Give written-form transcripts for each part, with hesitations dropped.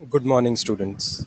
Good morning, students.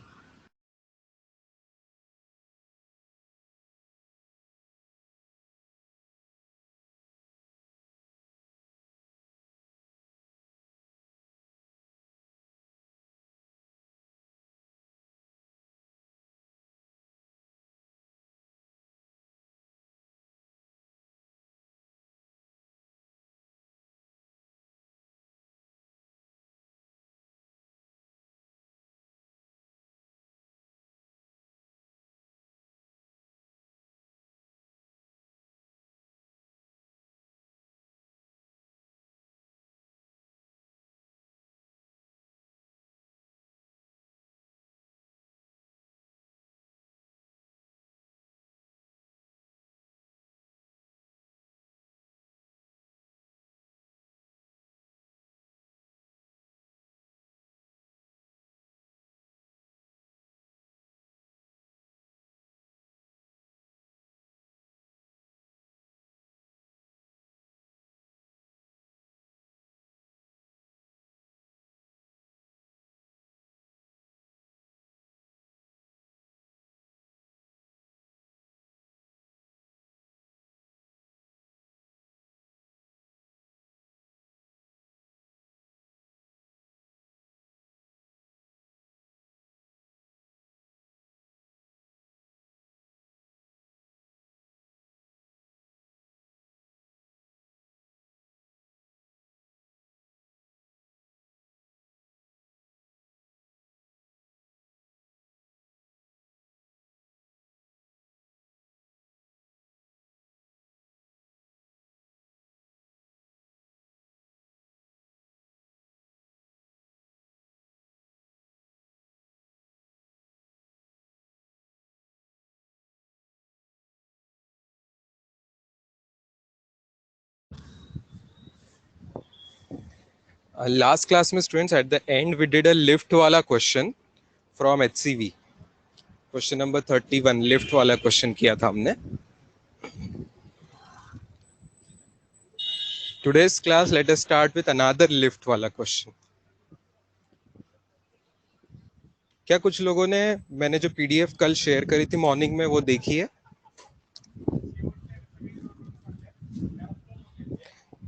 Last class में students at the end we did a lift वाला question from HCV. Question number 31 lift वाला question किया था हमने. Today's class let us start with another lift वाला question. क्या कुछ लोगों ने मैंने जो PDF कल शेयर करी थी मॉर्निंग में वो देखी है?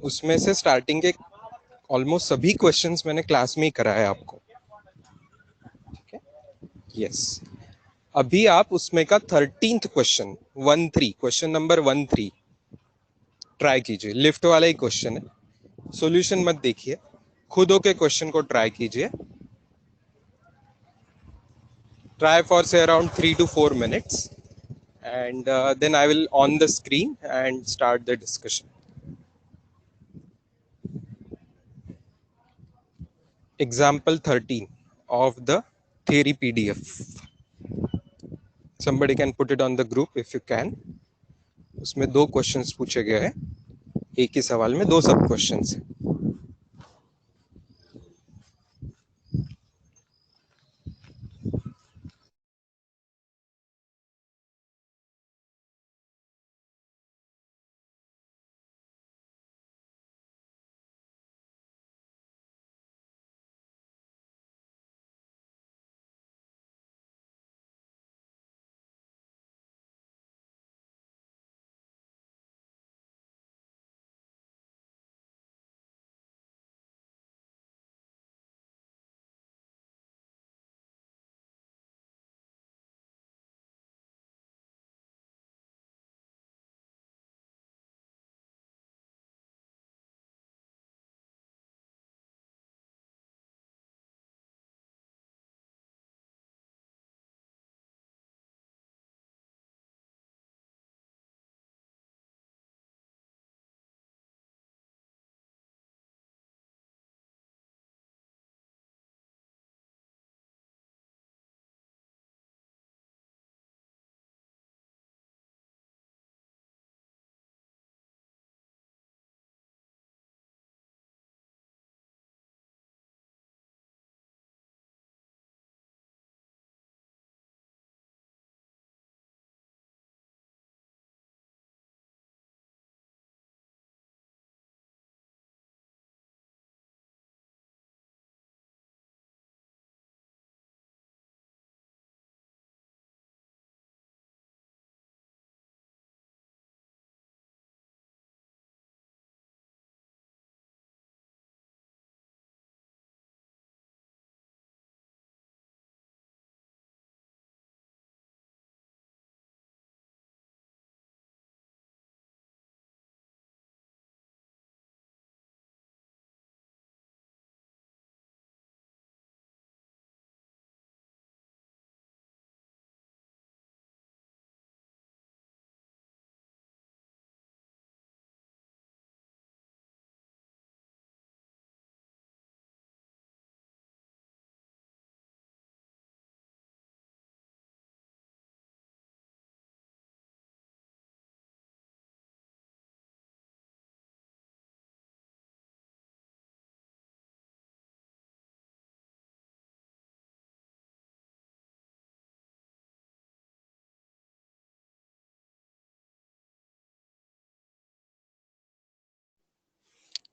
उसमें से स्टार्टिंग के ऑलमोस्ट सभी क्वेश्चंस मैंने क्लास में ही कराया आपको. ठीक है? यस. अभी आप उसमें का 13th question 13 question number 13 try कीजिए. लिफ्ट वाला ही क्वेश्चन है. सॉल्यूशन मत देखिए, खुद होके क्वेश्चन को ट्राई कीजिए. ट्राई फॉर से around 3 to 4 minutes and then I will on the screen and start the discussion. Example 13 of the theory PDF. Somebody can put it on the group if you can. उसमें दो questions पूछे गए हैं, एक ही सवाल में दो सब क्वेश्चंस हैं.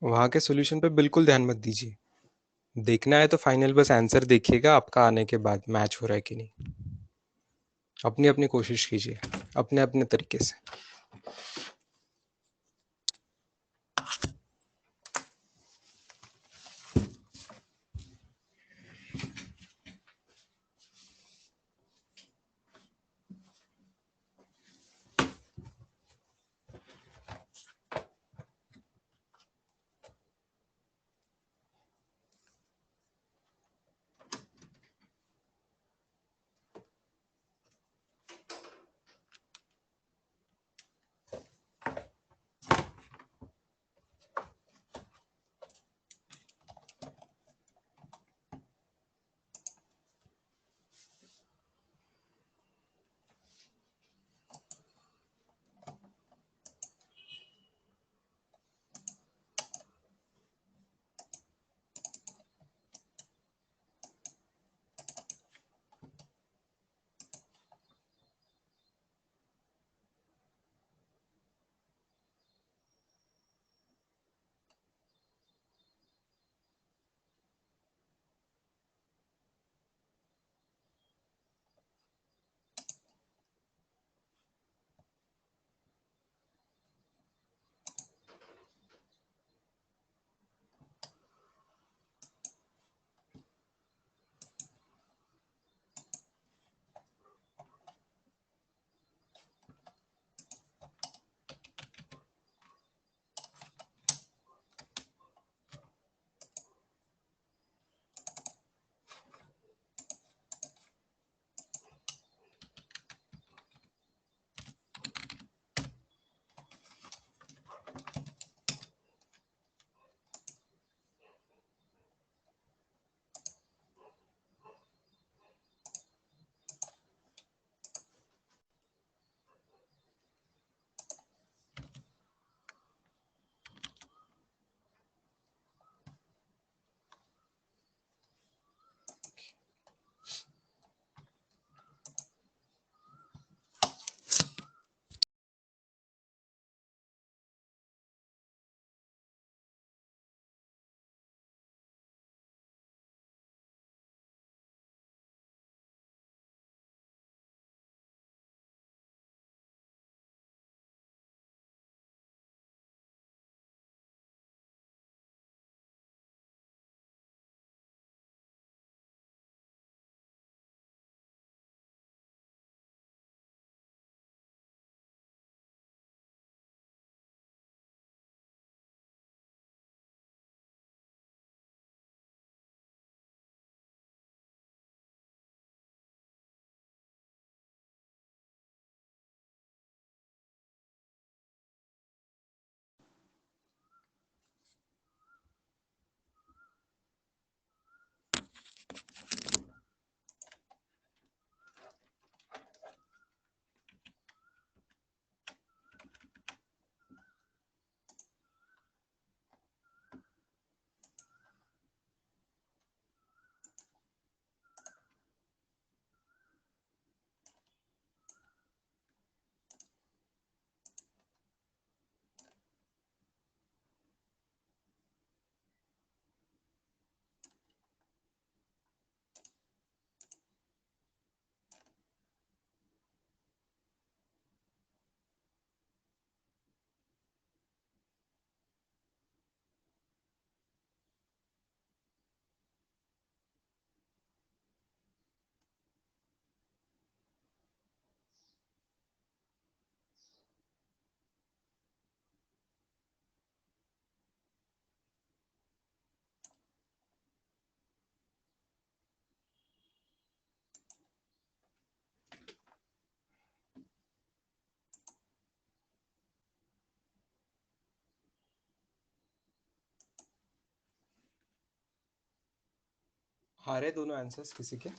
वहां के सॉल्यूशन पे बिल्कुल ध्यान मत दीजिए। देखना है तो फाइनल बस आंसर देखिएगा आपका आने के बाद मैच हो रहा है कि नहीं। अपनी अपनी कोशिश कीजिए अपने अपने तरीके से। हारे दोनों आंसर्स किसी के।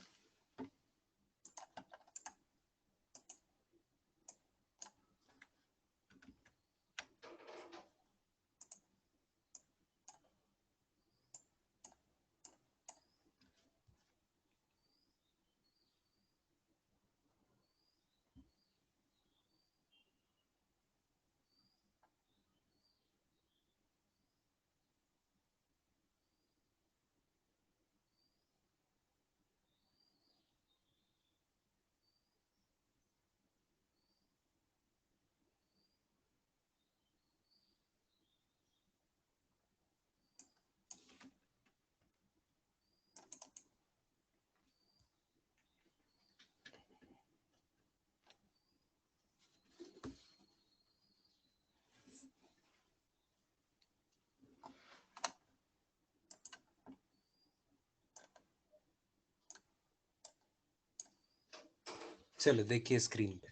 चलो देखिए स्क्रीन पे,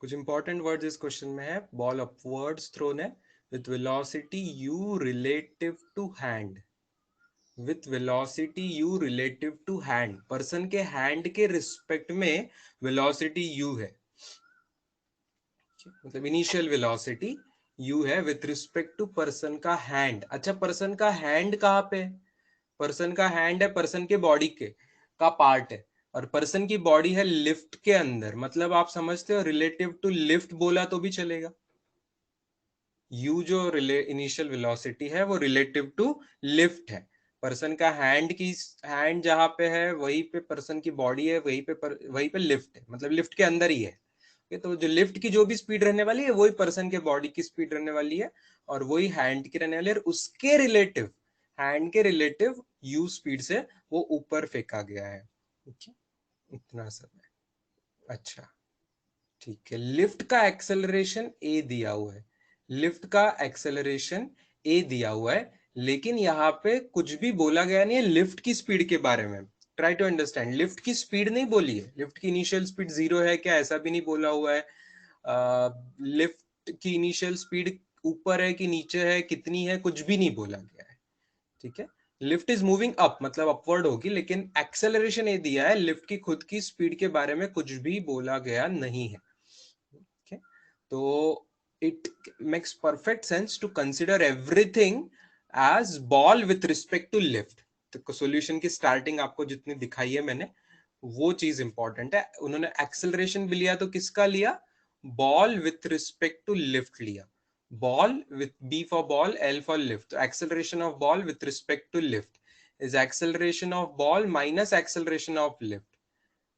कुछ इंपॉर्टेंट वर्ड्स इस क्वेश्चन में है। बॉल अपवर्ड्स थ्रोन है with velocity u relative to hand, with velocity u relative to hand, person के हैंड के रिस्पेक्ट में वेलोसिटी u है, मतलब इनिशियल वेलोसिटी u है विथ रिस्पेक्ट टू पर्सन का हैंड। अच्छा, पर्सन का हैंड कहाँ पे है? पर्सन का हैंड है पर्सन के बॉडी के का पार्ट है, और पर्सन की बॉडी है लिफ्ट के अंदर, मतलब आप समझते हो रिलेटिव टू लिफ्ट बोला तो भी चलेगा। u जो इनिशियल वेलोसिटी है वो रिलेटिव टू लिफ्ट है, पर्सन का हैंड की हैंड जहां पे है वहीं पे पर्सन की बॉडी है, वहीं पे लिफ्ट है, मतलब लिफ्ट के अंदर ही है। तो जो लिफ्ट की जो भी स्पीड रहने वाली है वही पर्सन के बॉडी की स्पीड रहने वाली है, और वही हैंड की रहने वाली है, और उसके रिलेटिव, हैंड के रिलेटिव u स्पीड से वो ऊपर फेंका गया है। ठीक है, इतना सब है। अच्छा ठीक है, लिफ्ट का एक्सेलरेशन ए दिया हुआ है, लिफ्ट का एक्सेलरेशन ए दिया हुआ है, लेकिन यहाँ पे कुछ भी बोला गया नहीं है लिफ्ट की स्पीड के बारे में। ट्राई टू अंडरस्टैंड, लिफ्ट की स्पीड नहीं बोली है, लिफ्ट की इनिशियल स्पीड 0 है क्या, ऐसा भी नहीं बोला हुआ है। लिफ्ट की इनिशियल स्पीड ऊपर है कि नीचे है, कितनी है, कुछ भी नहीं बोला गया है। ठीक है, लिफ्ट इज मूविंग अप मतलब अपवर्ड होगी, लेकिन एक्सेलरेशन ये दिया है, लिफ्ट की खुद की स्पीड के बारे में कुछ भी बोला गया नहीं है। Okay? तो it makes perfect sense to consider everything as ball with respect to lift। तो सॉल्यूशन की स्टार्टिंग आपको जितनी दिखाई है मैंने, वो चीज इंपॉर्टेंट है। उन्होंने एक्सेलरेशन भी लिया तो किसका लिया, ball with respect to lift लिया, ball with B for ball, L for lift. तो acceleration of ball with respect to lift is acceleration of ball minus acceleration of lift.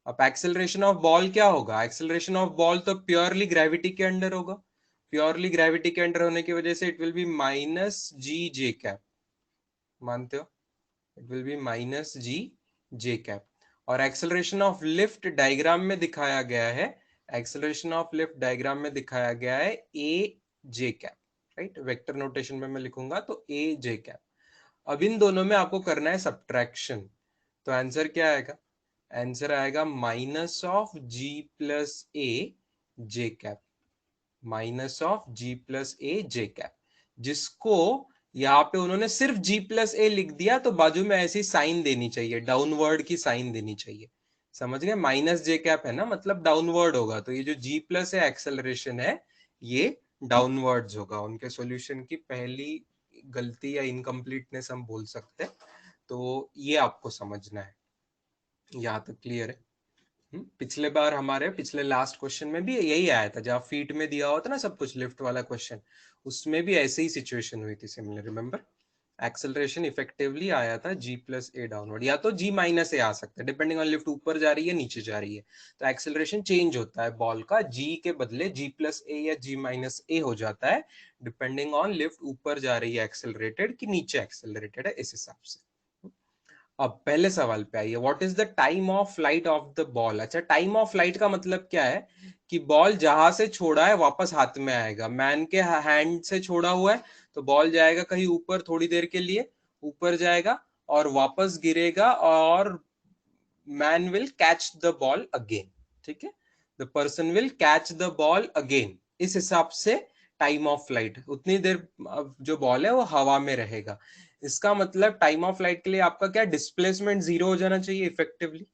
अब एक्सेलरेशन ऑफ बॉल क्या होगा, acceleration of ball तो purely gravity के under होगा, purely gravity के under होने की वजह से it will be minus g j cap, मानते हो, it will be minus g j cap. और एक्सेलरेशन ऑफ लिफ्ट डायग्राम में दिखाया गया है, एक्सेलरेशन ऑफ लिफ्ट डायग्राम में दिखाया गया है ए J cap, right, vector notation में मैं लिखूंगा तो ए जे कैप। अब इन दोनों में आपको करना है सब्ट्रैक्शन, तो आंसर क्या आएगा, आंसर आएगा minus of ji plus A J cap, minus of ji plus A J cap, जिसको यहाँ पे उन्होंने सिर्फ जी प्लस ए लिख दिया, तो बाजू में ऐसी साइन देनी चाहिए, डाउनवर्ड की साइन देनी चाहिए। समझ गए, माइनस जे कैप है ना, मतलब डाउनवर्ड होगा, तो ये जो जी प्लस है एक्सेलरेशन है ये डाउनवर्ड्स होगा। उनके सॉल्यूशन की पहली गलती या इनकम्प्लीटनेस हम बोल सकते हैं, तो ये आपको समझना है। यहाँ तक क्लियर है? पिछले बार हमारे पिछले लास्ट क्वेश्चन में भी यही आया था, जहाँ फीट में दिया हुआ था ना सब कुछ, लिफ्ट वाला क्वेश्चन, उसमें भी ऐसे ही सिचुएशन हुई थी सिमिलर, रिमेंबर। एक्सेलरेशन इफेक्टिवली आया था जी प्लस ए डाउनवर्ड, या तो जी माइनस ए आ सकता है, डिपेंडिंग ऑन लिफ्ट ऊपर जा रही है नीचे जा रही है, तो एक्सेलरेशन चेंज होता है बॉल का, जी के बदले जी प्लस ए या जी माइनस ए हो जाता है, डिपेंडिंग ऑन लिफ्ट ऊपर जा रही है एक्सेलरेटेड कि नीचे एक्सेलरेटेड है, इस हिसाब से। अब पहले सवाल पे आइए, what is the time of flight of the ball. अच्छा, टाइम ऑफ फ्लाइट का मतलब क्या है कि बॉल जहां से छोड़ा है वापस हाथ में आएगा, मैन के हैंड से छोड़ा हुआ है तो बॉल जाएगा कहीं ऊपर थोड़ी देर के लिए, ऊपर जाएगा और वापस गिरेगा, और man will catch the ball again. ठीक है, the person will catch the ball again, इस हिसाब से टाइम ऑफ फ्लाइट उतनी देर जो बॉल है वो हवा में रहेगा। इसका मतलब टाइम ऑफ फ्लाइट के लिए आपका क्या, डिस्प्लेसमेंट जीरो हो जाना चाहिए effectively.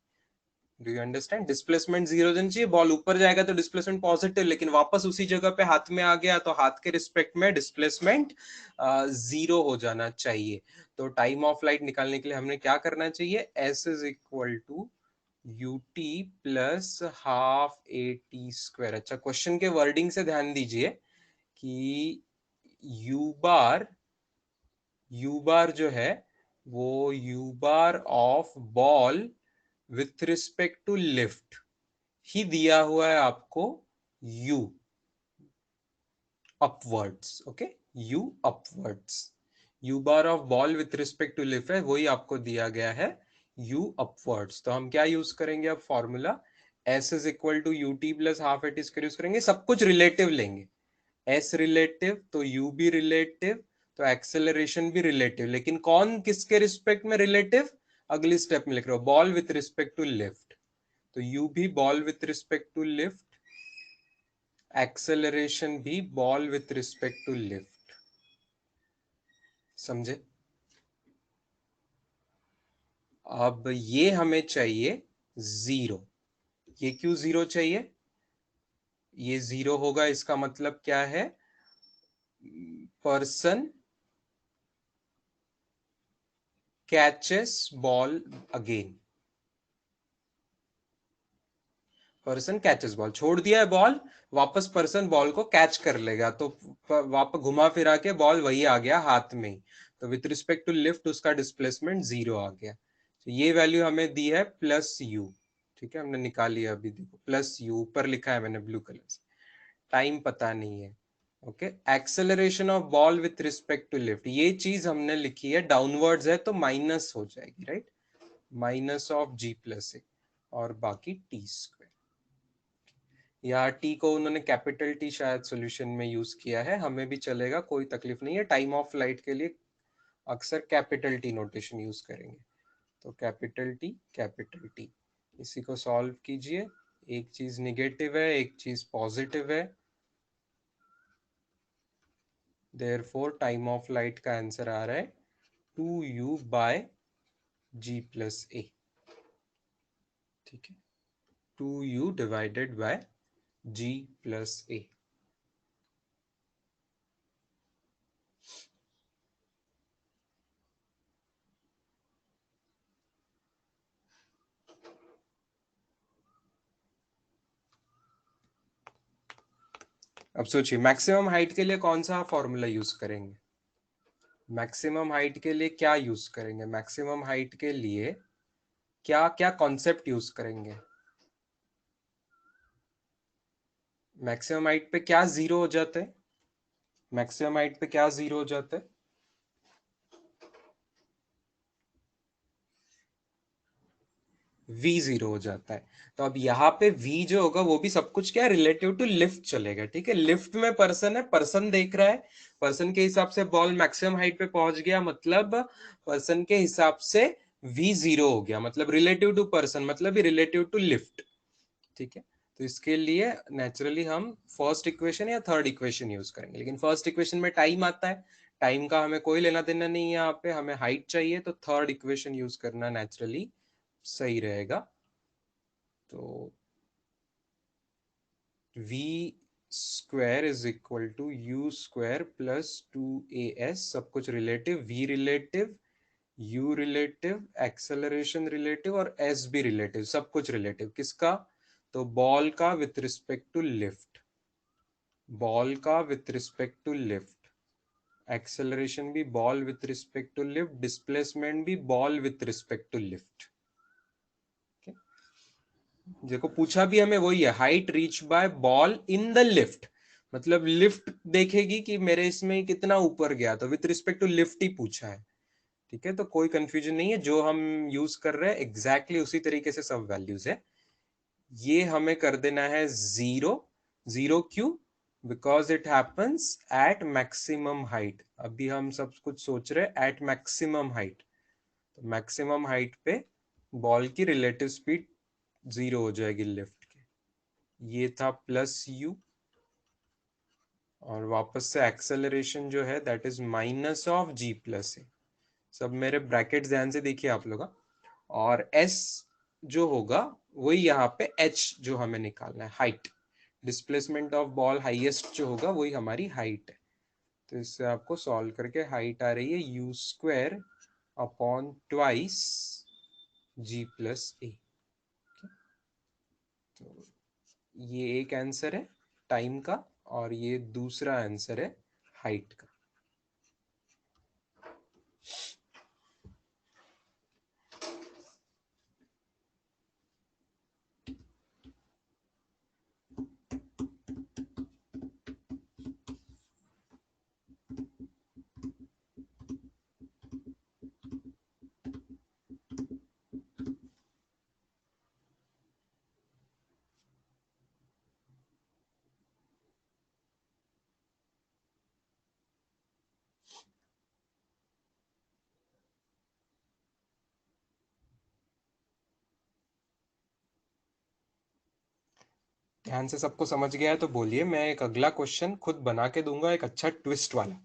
Do you understand, displacement zero हो जाना चाहिए, बॉल ऊपर जाएगा तो डिस्प्लेसमेंट पॉजिटिव, लेकिन वापस उसी जगह पे हाथ में आ गया तो हाथ के रिस्पेक्ट में डिस्प्लेसमेंट जीरो हो जाना चाहिए। तो टाइम ऑफ फ्लाइट निकालने के लिए हमने क्या करना चाहिए, S is equal to ut plus half A T square. अच्छा, क्वेश्चन के वर्डिंग से ध्यान दीजिए कि u बार, u बार जो है वो u bar of ball with respect to lift ही दिया हुआ है आपको u upwards, okay, u upwards, u bar of ball with respect to lift है वही आपको दिया गया है u अपवर्ड्स। तो हम क्या यूज करेंगे अब formula, s is equal to U T plus half A T square use करेंगे, सब कुछ रिलेटिव लेंगे, s रिलेटिव तो u भी रिलेटिव, तो एक्सेलरेशन भी रिलेटिव, लेकिन कौन किसके रिस्पेक्ट में रिलेटिव, अगली स्टेप में लिख रहा हूं, ball with respect to lift, तो यू भी ball with respect to lift, acceleration भी ball with respect to lift. समझे? अब ये हमें चाहिए जीरो। ये क्यों जीरो चाहिए? ये जीरो होगा इसका मतलब क्या है, person catches ball again, person catches ball, छोड़ दिया है बॉल, वापस पर्सन बॉल को कैच कर लेगा, तो वापस घुमा फिरा के बॉल वही आ गया हाथ में ही, तो विथ रिस्पेक्ट टू लिफ्ट उसका डिस्प्लेसमेंट जीरो आ गया। तो ये वैल्यू हमें दी है प्लस यू, ठीक है, हमने निकाल लिया अभी, देखो प्लस यू ऊपर लिखा है मैंने ब्लू कलर से, टाइम पता नहीं है। Okay, acceleration of ball with respect to lift, ये चीज हमने लिखी है डाउनवर्ड्स है तो माइनस हो जाएगी, right, minus of ji plus a, और बाकी टी स्क्वायर। यहाँ टी को उन्होंने कैपिटल टी शायद सॉल्यूशन में यूज किया है, हमें भी चलेगा, कोई तकलीफ नहीं है, टाइम ऑफ फ्लाइट के लिए अक्सर कैपिटल टी नोटेशन यूज करेंगे, तो कैपिटल टी, इसी को सॉल्व कीजिए, एक चीज निगेटिव है एक चीज पॉजिटिव है, देयरफॉर टाइम ऑफ लाइट का आंसर आ रहा है 2u बाय जी प्लस ए, ठीक है, 2u divided by g plus a. अब सोचिए मैक्सिमम हाइट के लिए कौन सा फॉर्मूला यूज करेंगे, मैक्सिमम हाइट के लिए क्या यूज करेंगे, मैक्सिमम हाइट के लिए क्या क्या कॉन्सेप्ट यूज करेंगे, मैक्सिमम हाइट पे क्या जीरो हो जाता है, मैक्सिमम हाइट पे क्या जीरो हो जाता है, v जीरो हो जाता है। तो अब यहाँ पे v जो होगा वो भी सब कुछ क्या रिलेटिव टू लिफ्ट चलेगा, ठीक है, लिफ्ट में पर्सन है, पर्सन देख रहा है, पर्सन के हिसाब से बॉल मैक्सिमम हाइट पे पहुंच गया, मतलब पर्सन के हिसाब से v जीरो हो गया, मतलब रिलेटिव टू पर्सन मतलब रिलेटिव टू लिफ्ट, ठीक है। तो इसके लिए नेचुरली हम फर्स्ट इक्वेशन या थर्ड इक्वेशन यूज करेंगे, लेकिन फर्स्ट इक्वेशन में टाइम आता है, टाइम का हमें कोई लेना देना नहीं है, यहाँ पे हमें हाइट चाहिए, तो थर्ड इक्वेशन यूज करना नेचुरली सही रहेगा। तो v square is equal to you square plus 2as, सब कुछ relative, v relative, u relative, acceleration relative और s भी रिलेटिव, सब कुछ रिलेटिव, किसका, तो बॉल का with respect to lift, ball का with respect to lift, acceleration भी ball with respect to lift, displacement भी ball with respect to lift. देखो पूछा भी हमें वही है, height reach by ball in the lift, मतलब लिफ्ट देखेगी कि मेरे इसमें कितना ऊपर गया, तो विथ रिस्पेक्ट टू लिफ्ट ही पूछा है, ठीक है, तो कोई कंफ्यूजन नहीं है, जो हम यूज कर रहे हैं एग्जैक्टली उसी तरीके से सब वैल्यूज है। ये हमें कर देना है जीरो, जीरो क्यों, because it happens at maximum height, अभी हम सब कुछ सोच रहे हैं एट मैक्सिमम हाइट, तो मैक्सिमम हाइट पे बॉल की रिलेटिव स्पीड जीरो हो जाएगी लिफ्ट के, ये था प्लस यू, और वापस से एक्सेलरेशन जो है that is minus of ji plus a, सब मेरे ब्रैकेट ध्यान से देखिए आप लोग, और एस जो होगा वही यहाँ पे एच जो हमें निकालना है, height, displacement of ball highest जो होगा वही हमारी हाइट है, तो इससे आपको सॉल्व करके हाइट आ रही है u square upon twice g plus a, तो ये एक आंसर है टाइम का, और ये दूसरा आंसर है हाइट का। ध्यान से सबको समझ गया है तो बोलिए, मैं एक अगला क्वेश्चन खुद बना के दूंगा, एक अच्छा ट्विस्ट वाला।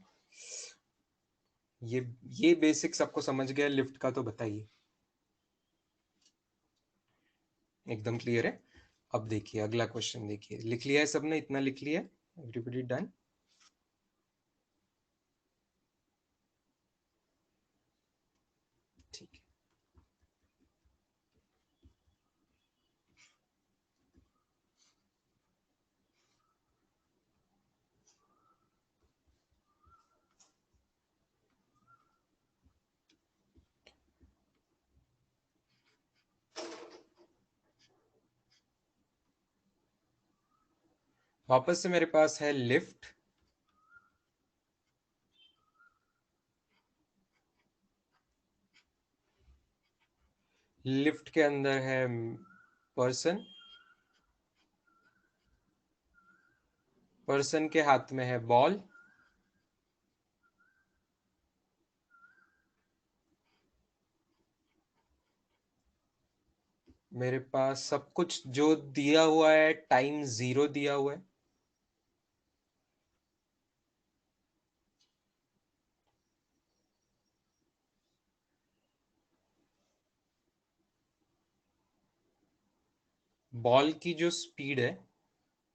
ये ये बेसिक सबको समझ गया लिफ्ट का तो बताइए। एकदम क्लियर है। अब देखिए अगला क्वेश्चन, देखिए लिख लिया है सबने, इतना लिख लिया है? Everybody done? ठीक है। वापस से मेरे पास है लिफ्ट, लिफ्ट के अंदर है पर्सन, पर्सन के हाथ में है बॉल, मेरे पास सब कुछ जो दिया हुआ है, टाइम 0 दिया हुआ है, बॉल की जो स्पीड है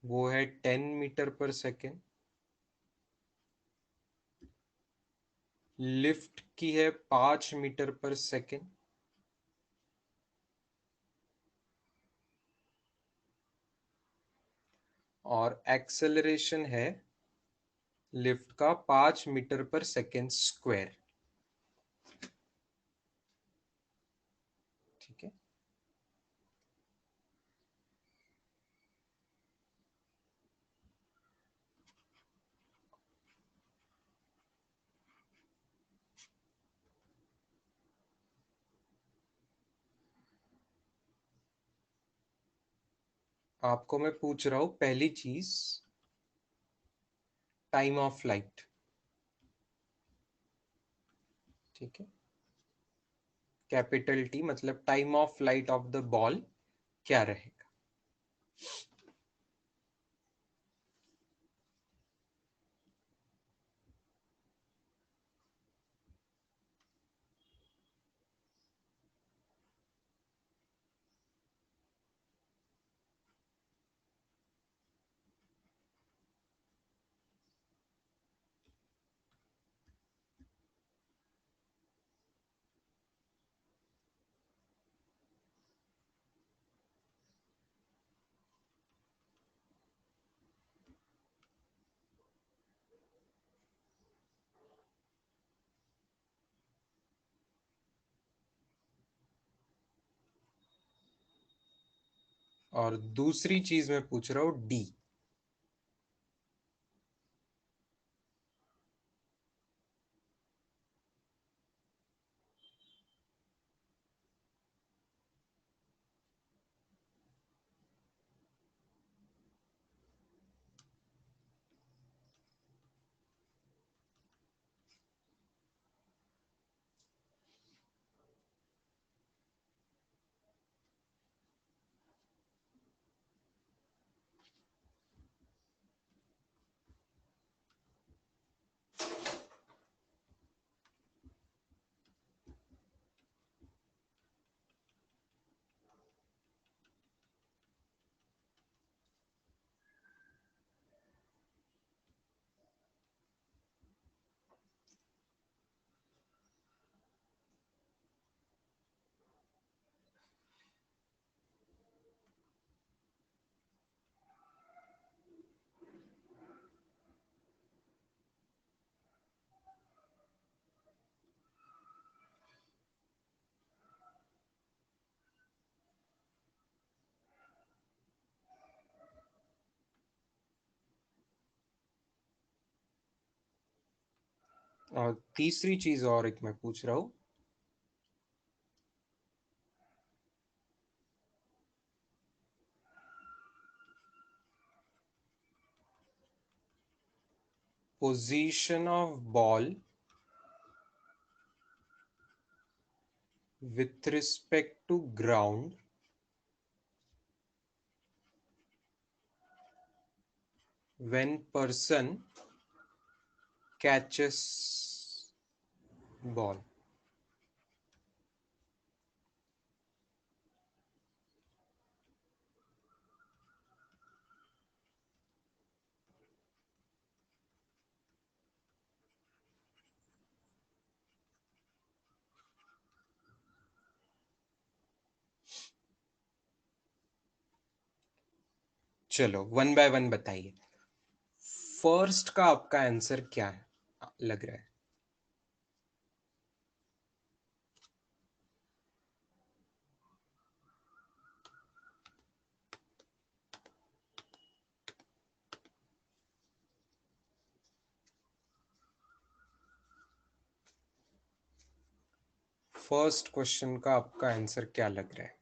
वो है 10 मीटर पर सेकेंड, लिफ्ट की है 5 मीटर पर सेकेंड, और एक्सेलरेशन है लिफ्ट का 5 मीटर पर सेकेंड स्क्वायर। ठीक है। आपको मैं पूछ रहा हूं पहली चीज, टाइम ऑफ फ्लाइट। ठीक है। कैपिटल टी मतलब time of flight of the ball क्या रहेगा? और दूसरी चीज मैं पूछ रहा हूं डी, और तीसरी चीज और एक मैं पूछ रहा हूं, position of ball with respect to ground when person catches ball. चलो वन बाय वन बताइए, फर्स्ट का आपका आंसर क्या है लग रहा है? फर्स्ट क्वेश्चन का आपका आंसर क्या लग रहा है?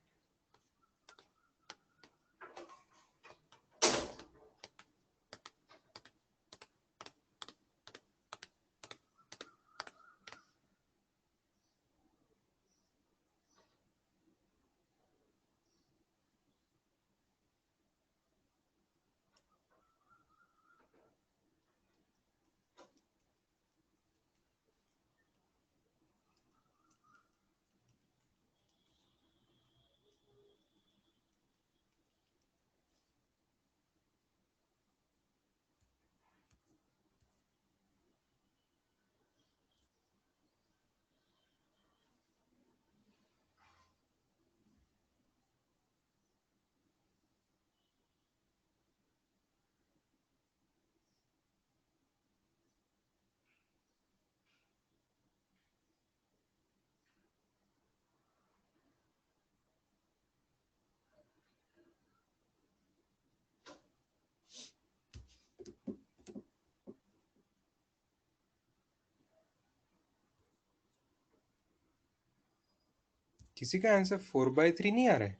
किसी का आंसर 4/3 नहीं आ रहा है?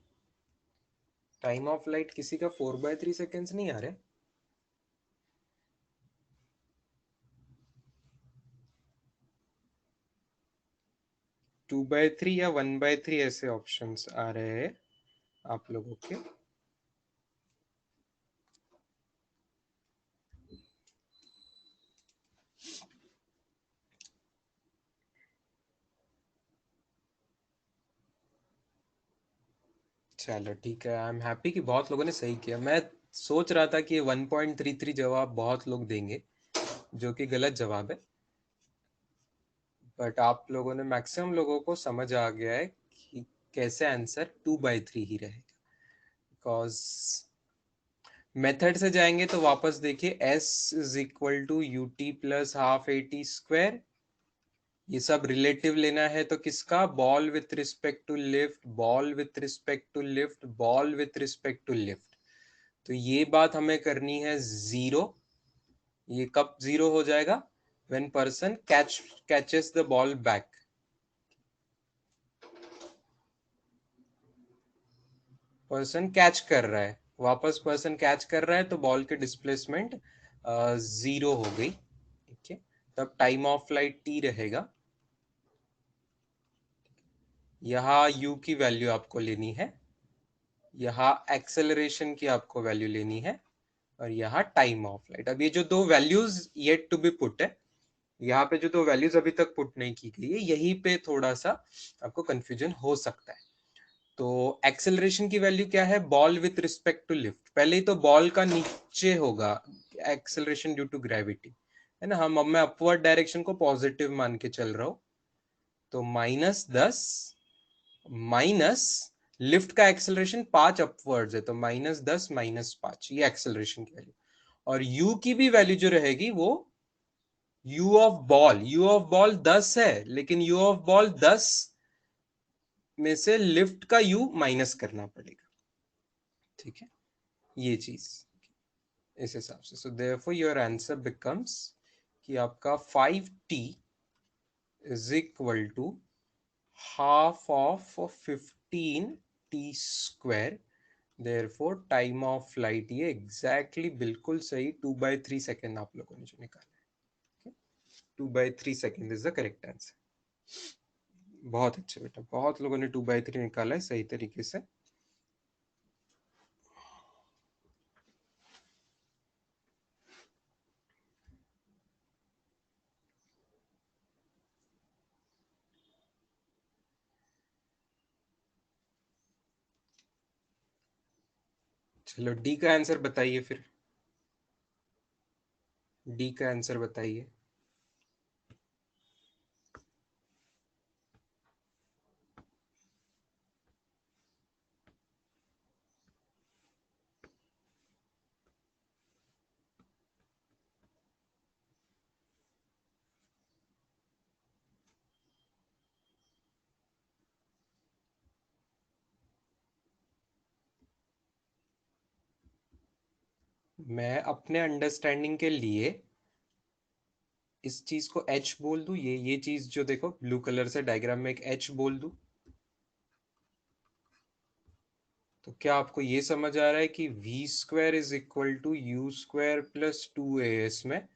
टाइम ऑफ लाइट किसी का 4/3 सेकेंड्स नहीं आ रहा है? 2/3 या 1/3 ऐसे ऑप्शंस आ रहे हैं आप लोगों के। चलो ठीक है, आई एम हैप्पी कि बहुत लोगों ने सही किया। मैं सोच रहा था कि 1.33 जवाब बहुत लोग देंगे, जो कि गलत जवाब है, बट आप लोगों ने, मैक्सिमम लोगों को समझ आ गया है कि कैसे आंसर 2/3 ही रहेगा। बिकॉज मेथड से जाएंगे तो वापस देखिए, s is equal to U T plus half A T square. ये सब रिलेटिव लेना है तो किसका? Ball with respect to lift, ball with respect to lift, ball with respect to lift. तो ये बात हमें करनी है जीरो। ये कब जीरो हो जाएगा? When person catches the ball back. Person catch कर रहा है, वापस पर्सन कैच कर रहा है, तो बॉल की डिस्प्लेसमेंट जीरो हो गई। ठीक है, तब टाइम ऑफ फ्लाइट टी रहेगा। यहाँ u की वैल्यू आपको लेनी है, यहाँ एक्सेलरेशन की आपको वैल्यू लेनी है, और यहाँ टाइम ऑफ फ्लाइट। अब ये जो दो values yet to be put है, यहाँ पे जो दो वैल्यूज अभी तक पुट नहीं की गई है, यहीं पे थोड़ा सा आपको कंफ्यूजन हो सकता है। तो एक्सेलरेशन की वैल्यू क्या है? Ball with respect to lift. पहले ही तो बॉल का नीचे होगा एक्सेलरेशन ड्यू टू ग्रेविटी, है ना। हम अब मैं अपवर्ड डायरेक्शन को पॉजिटिव मान के चल रहा हूं, तो -10 माइनस लिफ्ट का एक्सेलरेशन 5 अपवर्ड्स है, तो -10 -5, ये एक्सेलरेशन की वैल्यू। और u की भी वैल्यू जो रहेगी वो u ऑफ बॉल 10 है, लेकिन u ऑफ बॉल 10 में से लिफ्ट का u माइनस करना पड़ेगा। ठीक है, ये चीज इस हिसाब से। So therefore your answer becomes कि आपका 5t is equal to half of 15t square. Therefore time of flight, ये एग्जैक्टली बिल्कुल सही 2/3 सेकेंड आप लोगों ने जो निकाला है। 2/3 second is the correct answer. बहुत अच्छे बेटा, बहुत लोगों ने 2/3 निकाला है सही तरीके से। चलो डी का आंसर बताइए फिर, डी का आंसर बताइए। मैं अपने अंडरस्टैंडिंग के लिए इस चीज को एच बोल दूं, ये चीज जो देखो ब्लू कलर से डायग्राम में एक एच बोल दूं, तो क्या आपको ये समझ आ रहा है कि V square is equal to you square plus 2as में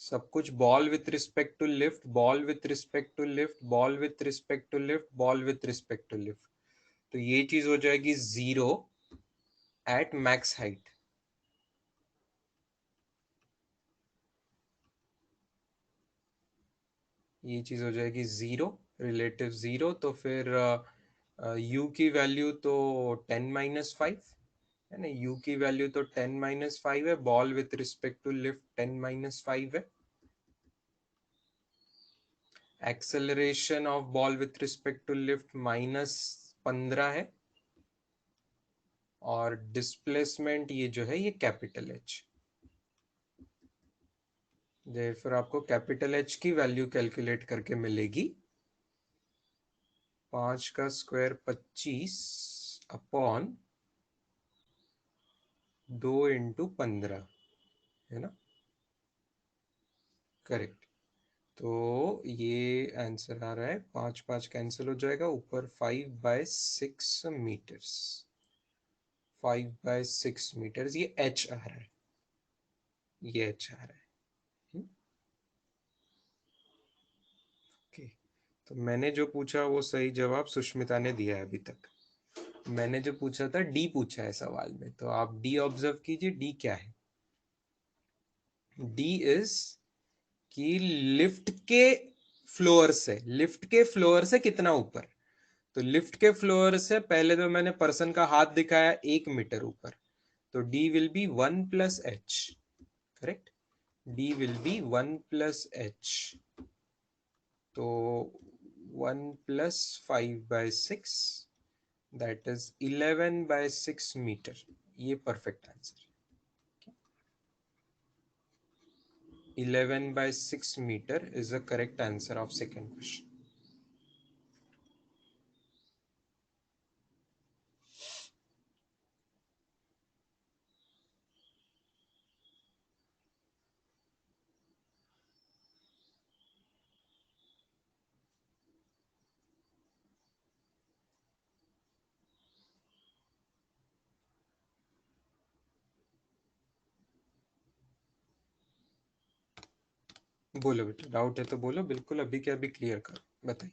सब कुछ ball with respect to lift, ball with respect to lift, ball with respect to lift, ball with respect to lift, तो ये चीज हो जाएगी 0 एट मैक्स हाइट। ये चीज हो जाएगी 0, रिलेटिव 0, तो फिर u की वैल्यू तो 10 - 5 है ना, u की वैल्यू तो 10 - 5 है, ball with respect to lift 10 - 5 है, acceleration of ball with respect to lift -15 है, और डिस्प्लेसमेंट ये जो है ये कैपिटल एच। फिर आपको कैपिटल एच की वैल्यू कैलकुलेट करके मिलेगी 5 का स्क्वायर 25 अपॉन 2 × 15, है ना, करेक्ट। तो ये आंसर आ रहा है 5 5 कैंसिल हो जाएगा, ऊपर 5/6 मीटर्स, 5/6 मीटर्स, ये एच आ रहा है, ये एच आ रहा है। ओके, तो मैंने जो पूछा वो सही जवाब सुष्मिता ने दिया है अभी तक। मैंने जो पूछा था डी पूछा है सवाल में, तो आप डी ऑब्जर्व कीजिए, डी क्या है। डी इज कि लिफ्ट के फ्लोर से कितना ऊपर। तो लिफ्ट के फ्लोर से पहले तो मैंने पर्सन का हाथ दिखाया 1 मीटर ऊपर, तो D will be 1 + h, correct, D will be 1 + h, तो 1 + 5/6, दैट इज 11/6 मीटर, ये perfect answer. 11/6 meter is the correct answer of second question. बोलो बेटा, डाउट है तो बोलो, बिल्कुल अभी के अभी क्लियर करो, बताइए।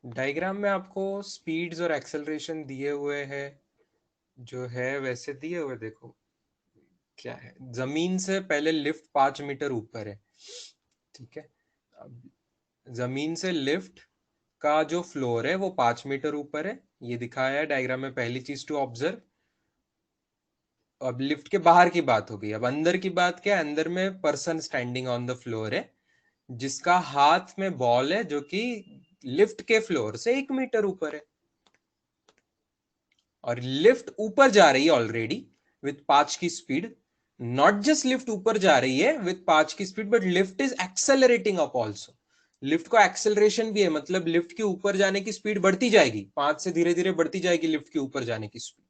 डायग्राम में आपको स्पीड्स और एक्सेलरेशन दिए हुए हैं, जो है वैसे दिए हुए, देखो क्या है, जमीन से पहले लिफ्ट 5 मीटर ऊपर है, ठीक है, अब जमीन से लिफ्ट का जो फ्लोर है वो 5 मीटर ऊपर है, ये दिखाया है डायग्राम में, पहली चीज टू ऑब्जर्व। अब लिफ्ट के बाहर की बात हो गई, अब अंदर की बात क्या है, अंदर में person standing on the floor है, जिसका हाथ में बॉल है, जो कि लिफ्ट के फ्लोर से 1 मीटर ऊपर है, और लिफ्ट ऊपर जा रही है ऑलरेडी विथ 5 की स्पीड। नॉट जस्ट लिफ्ट ऊपर जा रही है विथ 5 की speed, but lift is accelerating up also, lift को एक्सेलरेशन भी है, मतलब लिफ्ट के ऊपर जाने की स्पीड बढ़ती जाएगी, 5 से धीरे धीरे बढ़ती जाएगी लिफ्ट के ऊपर जाने की स्पीड,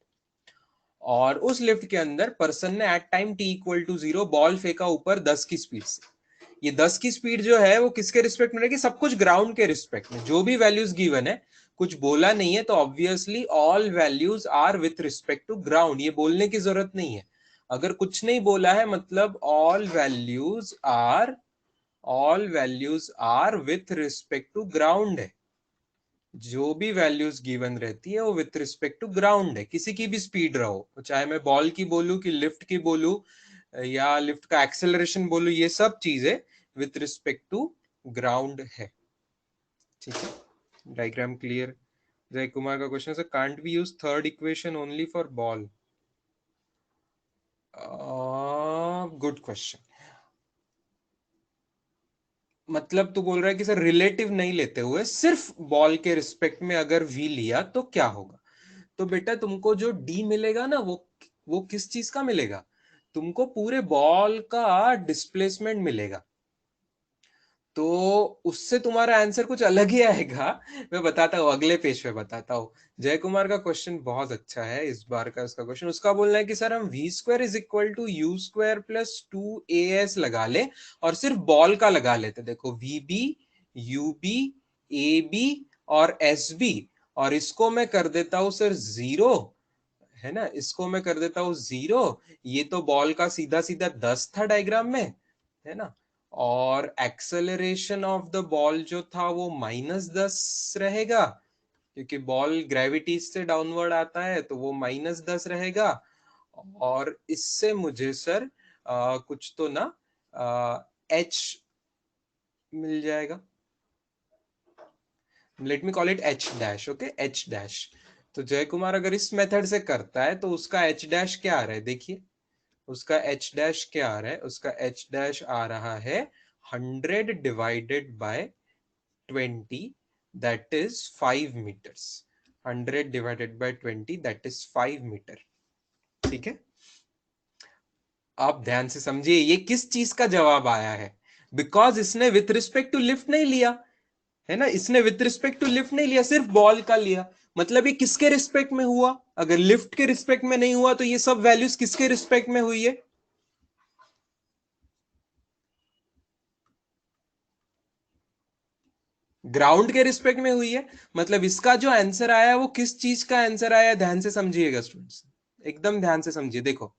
और उस लिफ्ट के अंदर पर्सन ने एट टाइम t = 0 बॉल फेंका ऊपर 10 की स्पीड से। ये 10 की स्पीड जो है वो किसके रिस्पेक्ट में रहेगी, सब कुछ ग्राउंड के रिस्पेक्ट में, जो भी वैल्यूज गिवन है, कुछ बोला नहीं है, तो obviously all values are with respect to ground, ये बोलने की जरूरत नहीं है। अगर कुछ नहीं बोला है मतलब all values are with respect to ground है, जो भी वैल्यूज गिवन रहती है वो विथ रिस्पेक्ट टू ग्राउंड है, किसी की भी स्पीड रहो, चाहे मैं बॉल की बोलूं कि लिफ्ट की बोलूं, या लिफ्ट का एक्सेलरेशन बोलो, ये सब चीजें विथ रिस्पेक्ट टू ग्राउंड है। ठीक है, डायग्राम क्लियर। जय कुमार का क्वेश्चन है, can't we use third equation only for ball? Good question. मतलब तू बोल रहा है कि सर रिलेटिव नहीं लेते हुए सिर्फ बॉल के रिस्पेक्ट में अगर वी लिया तो क्या होगा? तो बेटा तुमको जो डी मिलेगा ना, वो किस चीज का मिलेगा? तुमको पूरे बॉल का डिस्प्लेसमेंट मिलेगा। तो उससे तुम्हारा आंसर कुछ अलग ही आएगा। मैं बताता हूँ, अगले पेज पे बताता हूँ। जय कुमार का क्वेश्चन बहुत अच्छा है इस बार का। उसका क्वेश्चन, उसका बोलना है कि सर हम V square is equal to you square plus 2as लगा ले और सिर्फ बॉल का लगा लेते। देखो V B, U B, A B और एस बी, और इसको मैं कर देता हूं सर जीरो, है ना, इसको मैं कर देता हूं जीरो। ये तो बॉल का सीधा सीधा 10 था डायग्राम में, है ना। और एक्सेलरेशन ऑफ द बॉल जो था वो -10 रहेगा, क्योंकि बॉल ग्रेविटी से डाउनवर्ड आता है तो वो -10 रहेगा। और इससे मुझे सर कुछ तो ना एच मिल जाएगा। Let me call it H dash. Okay, H dash. तो जय कुमार अगर इस मेथड से करता है तो उसका एच डैश क्या आ रहा है? देखिए उसका एच डैश क्या आ रहा है। उसका एच डैश आ रहा है 100 divided by 20, that is 5 meters. 100 divided by 20 that is 5 meter. ठीक है, आप ध्यान से समझिए ये किस चीज का जवाब आया है। बिकॉज इसने विथ रिस्पेक्ट टू लिफ्ट नहीं लिया, है ना, इसने विथ रिस्पेक्ट टू लिफ्ट नहीं लिया, सिर्फ बॉल का लिया। मतलब ये किसके रिस्पेक्ट में हुआ? अगर लिफ्ट के रिस्पेक्ट में नहीं हुआ तो ये सब वैल्यूज किसके रिस्पेक्ट में हुई है? ग्राउंड के रिस्पेक्ट में हुई है। मतलब इसका जो आंसर आया वो किस चीज का आंसर आया? ध्यान से समझिएगा स्टूडेंट्स, एकदम ध्यान से समझिए। देखो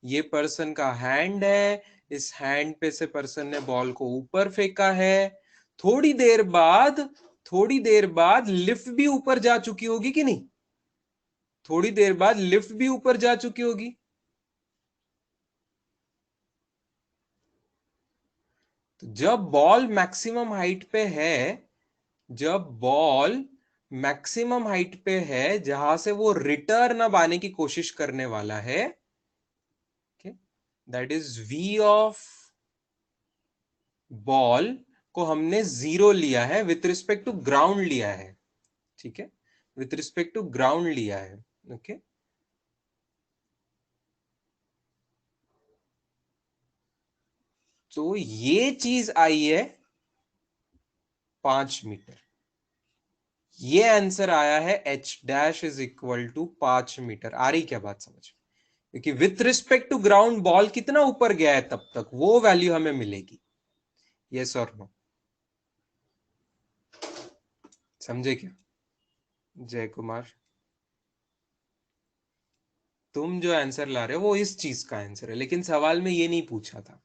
ये पर्सन का हैंड है, इस हैंड पे से पर्सन ने बॉल को ऊपर फेंका है। थोड़ी देर बाद, थोड़ी देर बाद लिफ्ट भी ऊपर जा चुकी होगी कि नहीं? थोड़ी देर बाद लिफ्ट भी ऊपर जा चुकी होगी। तो जब बॉल मैक्सिमम हाइट पे है, जब बॉल मैक्सिमम हाइट पे है जहां से वो रिटर्न अब आने की कोशिश करने वाला है, that is V of ball को हमने जीरो लिया है, विथ रिस्पेक्ट टू ग्राउंड लिया है। ठीक है, विथ रिस्पेक्ट टू ग्राउंड लिया है। ओके, तो ये चीज आई है 5 मीटर। ये आंसर आया है h dash is equal to 5 meter. आ रही क्या बात समझ? क्योंकि with respect to ground ball कितना ऊपर गया है तब तक वो वैल्यू हमें मिलेगी। यस और नो? समझे क्या? जय कुमार, तुम जो आंसर ला रहे हो वो इस चीज का आंसर है, लेकिन सवाल में ये नहीं पूछा था।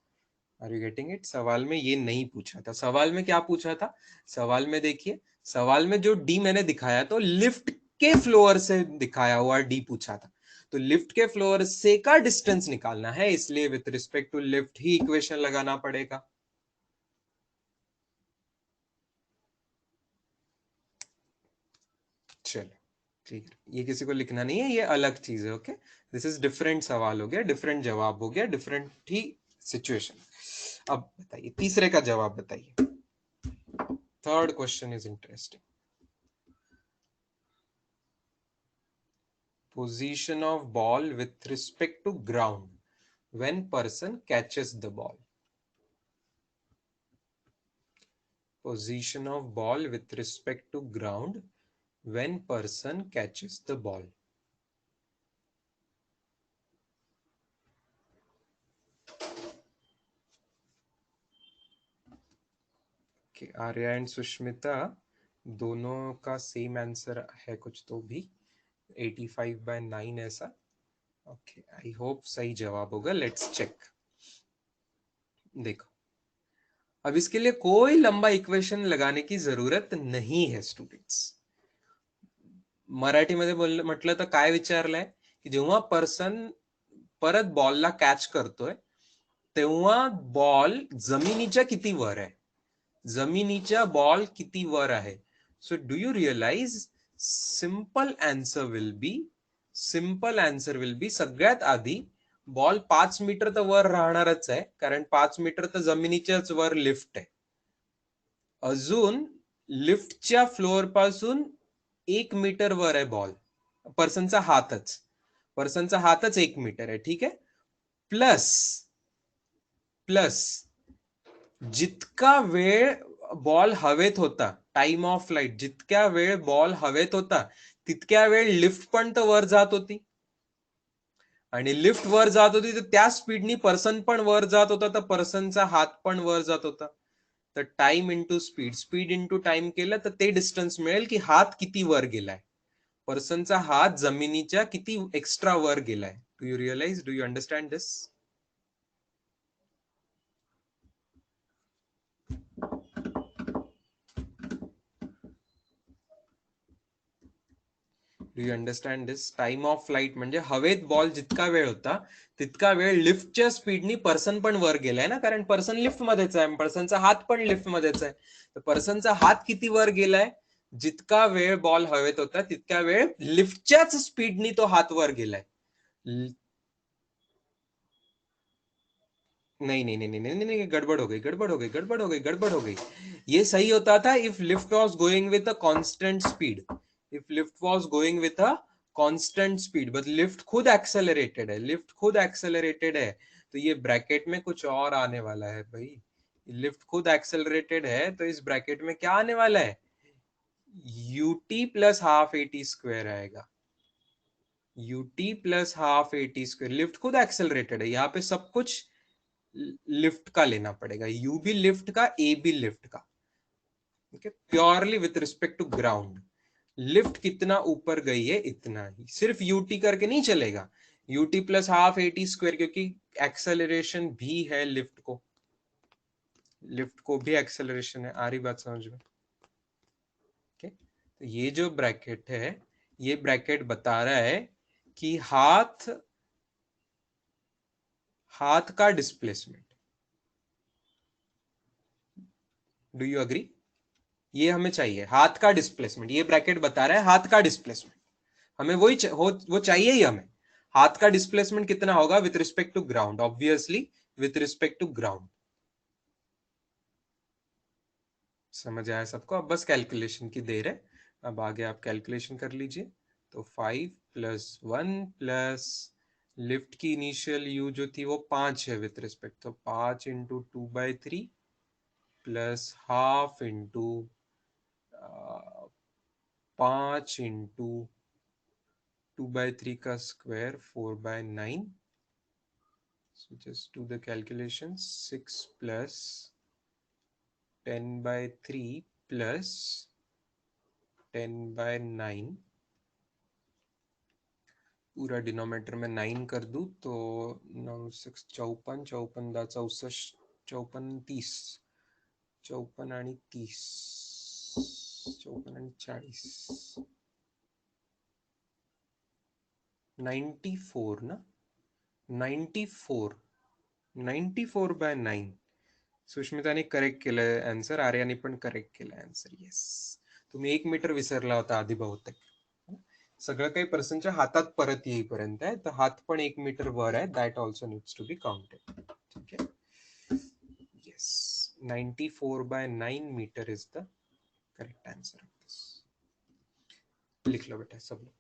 Are you getting it? सवाल में ये नहीं पूछा था। सवाल में क्या पूछा था? सवाल में देखिए, सवाल में जो डी मैंने दिखाया तो लिफ्ट के फ्लोर से दिखाया हुआ डी पूछा था। तो लिफ्ट के फ्लोर से का डिस्टेंस निकालना है, इसलिए विथ रिस्पेक्ट टू लिफ्ट ही इक्वेशन लगाना पड़ेगा। चलो ठीक है, ये किसी को लिखना नहीं है, ये अलग चीज है। ओके, दिस इज डिफरेंट सवाल हो गया, डिफरेंट जवाब हो गया, डिफरेंट ही सिचुएशन। अब बताइए तीसरे का जवाब बताइए। Third question is interesting. Position of ball with respect to ground when person catches the ball. Position of ball with respect to ground when person catches the ball. Okay, Arya and Sushmita दोनों का same answer है कुछ तो भी, 85/9 ऐसा। Okay, I hope सही जवाब होगा। Let's check. देखो अब इसके लिए कोई लंबा इक्वेशन लगाने की जरूरत नहीं है स्टूडेंट्स। मराठीमध्ये म्हटलं तर काय विचारलंय की जेव्हा पर्सन परत बॉलला कॅच करतोय तेव्हा बॉल जमिनीच्या किती वर आहे, जमिनीच्या बॉल किती वर आहे. So do you realise simple answer will be सगळ्यात आधी बॉल 5 मीटर तर वर राहणारच आहे, कारण 5 मीटर तर जमिनीच्याच वर लिफ्ट आहे. अजून लिफ्टच्या फ्लोअर पासून 1 मीटर वर आहे बॉल, पर्सनचा हातच 1 मीटर आहे. ठीक आहे. प्लस जितका वेळ बॉल हवेत होता, टाइम ऑफ फ्लाइट, जितक्या वेळ बॉल हवेत होता तितक्या वेळ लिफ्ट पण तर वर जात होती, आणि लिफ्ट वर जात होती तर त्या स्पीडनी पर्सन पण वर जात होता, तर पर्सनचा हात पण वर जात होता. तर time into speed into time केलं तर ते डिस्टन्स मिळेल की हात किती वर गेलाय, पर्सनचा हात जमिनीच्या किती एक्स्ट्रा वर गेलाय. Do you understand this? Do you understand this? Time of flight म्हणजे हवेत बॉल जितका वेळ होता तितका वेळ लिफ्टच्या स्पीडनी पर्सन पण वर गेलाय ना, कारण पर्सन लिफ्ट मध्येच आहे, पर्सनचा हात पण लिफ्ट मध्येच आहे. तर पर्सनचा हात किती वर गेलाय, जितका वेळ बॉल हवेत होता तितका वेळ लिफ्टच्याच स्पीडनी तो हात वर गेलाय. नहीं, गड़बड़ हो गई. ये सही होता था if lift was going with a constant speed, but lift खुद एक्सेलरेटेड है, तो ये ब्रैकेट में कुछ और आने वाला है भाई. लिफ्ट खुद एक्सेलरेटेड है तो इस ब्रैकेट में क्या आने वाला है, ut plus half eighty square आएगा. ut plus half eighty square, lift खुद एक्सेलरेटेड है, यहाँ पे सब कुछ लिफ्ट का लेना पड़ेगा, यू भी लिफ्ट का, ए भी लिफ्ट का. Okay, purely with respect to ground. Lift कितना ऊपर गई है इतना ही, सिर्फ यूटी करके नहीं चलेगा, UT plus half eighty square, क्योंकि एक्सेलरेशन भी है लिफ्ट को भी एक्सेलरेशन है. आ रही बात समझ में? ओके, तो ये जो ब्रैकेट है, ये ब्रैकेट बता रहा है कि हाथ का डिस्प्लेसमेंट. Do you agree? ये हमें चाहिए, हाथ का डिस्प्लेसमेंट. ये ब्रैकेट बता रहा है हाथ का डिस्प्लेसमेंट, हमें वो चाहिए ही हमें. हाथ का डिस्प्लेसमेंट कितना होगा with respect to ground, obviously with respect to ground. समझ आया सबको? अब बस कैलकुलेशन की देर है, अब आगे आप कैलकुलेशन कर लीजिए. तो 5 + 1 प्लस लिफ्ट की इनिशियल यू जो थी वो 5 है विथ रिस्पेक्ट, तो 5 into 2/3 plus half into 5 into 2/3 का square 4/9. So just do the calculation. 6 plus 10/3 plus 10/9, पूरा डिनोमिनेटर में 9 कर दूं तो 9 6 54, 54 दा 64, 54 30, 54 आणि 30, 54 आणि 40, 94 ना, 94/9. सुष्मिताने करेक्ट केलंय आन्सर, आर्याने पण करेक्ट केलंय आन्सर. येस, तुम्ही 1 मीटर विसरला होता आधी बहुतेक. सगळं काही पर्सनच्या हातात परत येईपर्यंत आहे, तर हात पण 1 मीटर वर आहे, that also needs to be counted. ठीक आहे. Yes, 94/9 metre is the correct answer of this. लिख लो बेटा सब लोग.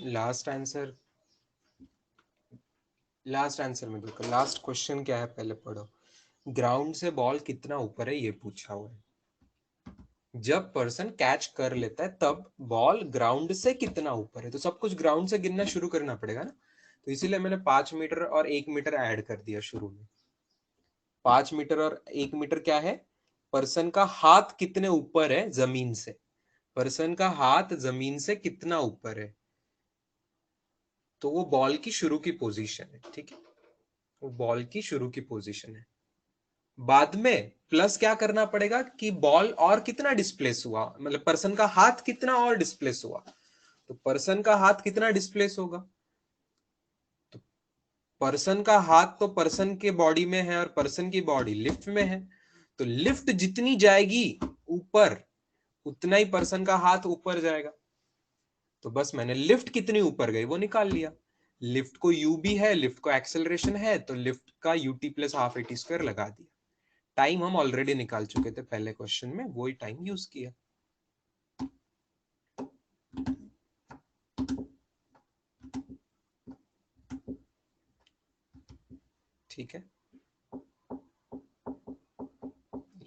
लास्ट आंसर, लास्ट आंसर में देखो, लास्ट क्वेश्चन क्या है पहले पढ़ो। ग्राउंड से बॉल कितना ऊपर है ये पूछा हुआ है। जब पर्सन कैच कर लेता है तब बॉल ग्राउंड से कितना ऊपर है, तो सब कुछ ग्राउंड से गिनना शुरू करना पड़ेगा ना, तो इसीलिए मैंने 5 मीटर और 1 मीटर ऐड कर दिया शुरू में। 5 मीटर और 1 मीटर क्या है, पर्सन का हाथ कितने ऊपर है जमीन से, पर्सन का हाथ जमीन से कितना ऊपर है, तो वो बॉल की शुरू की पोजीशन है, ठीक है, वो बॉल की शुरू की पोजीशन है। बाद में प्लस क्या करना पड़ेगा कि बॉल और कितना डिस्प्लेस हुआ, मतलब पर्सन का हाथ कितना और डिस्प्लेस हुआ, तो पर्सन का हाथ कितना डिस्प्लेस होगा, तो पर्सन का हाथ तो पर्सन के बॉडी में है और पर्सन की बॉडी लिफ्ट में है, तो लिफ्ट जितनी जाएगी ऊपर उतना ही पर्सन का हाथ ऊपर जाएगा। तो बस मैंने लिफ्ट कितनी ऊपर गई वो निकाल लिया। लिफ्ट को यू भी है, लिफ्ट को एक्सेलरेशन है, तो लिफ्ट का UT plus half eighty square लगा दिया। टाइम हम ऑलरेडी निकाल चुके थे पहले क्वेश्चन में, वही टाइम यूज किया। ठीक है,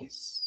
यस।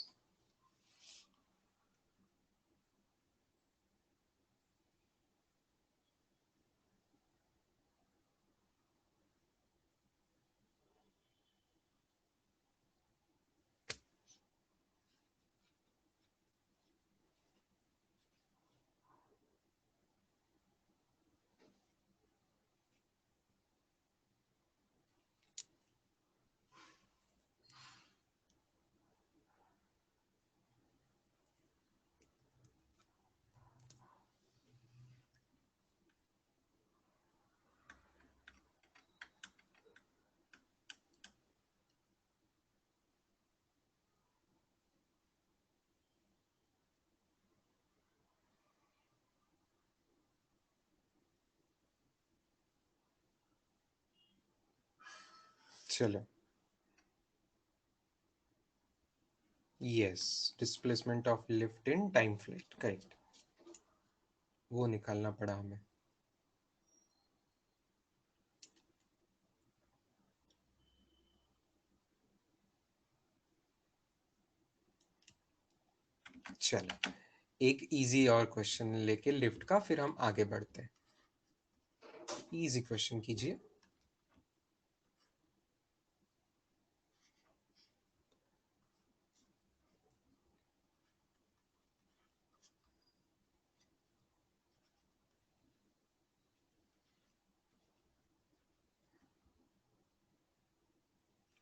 चलो, yes, displacement of lift in time flight, correct, वो निकालना पड़ा हमें। चलो, एक इजी और क्वेश्चन लेके लिफ्ट का, फिर हम आगे बढ़ते हैं। इजी क्वेश्चन कीजिए।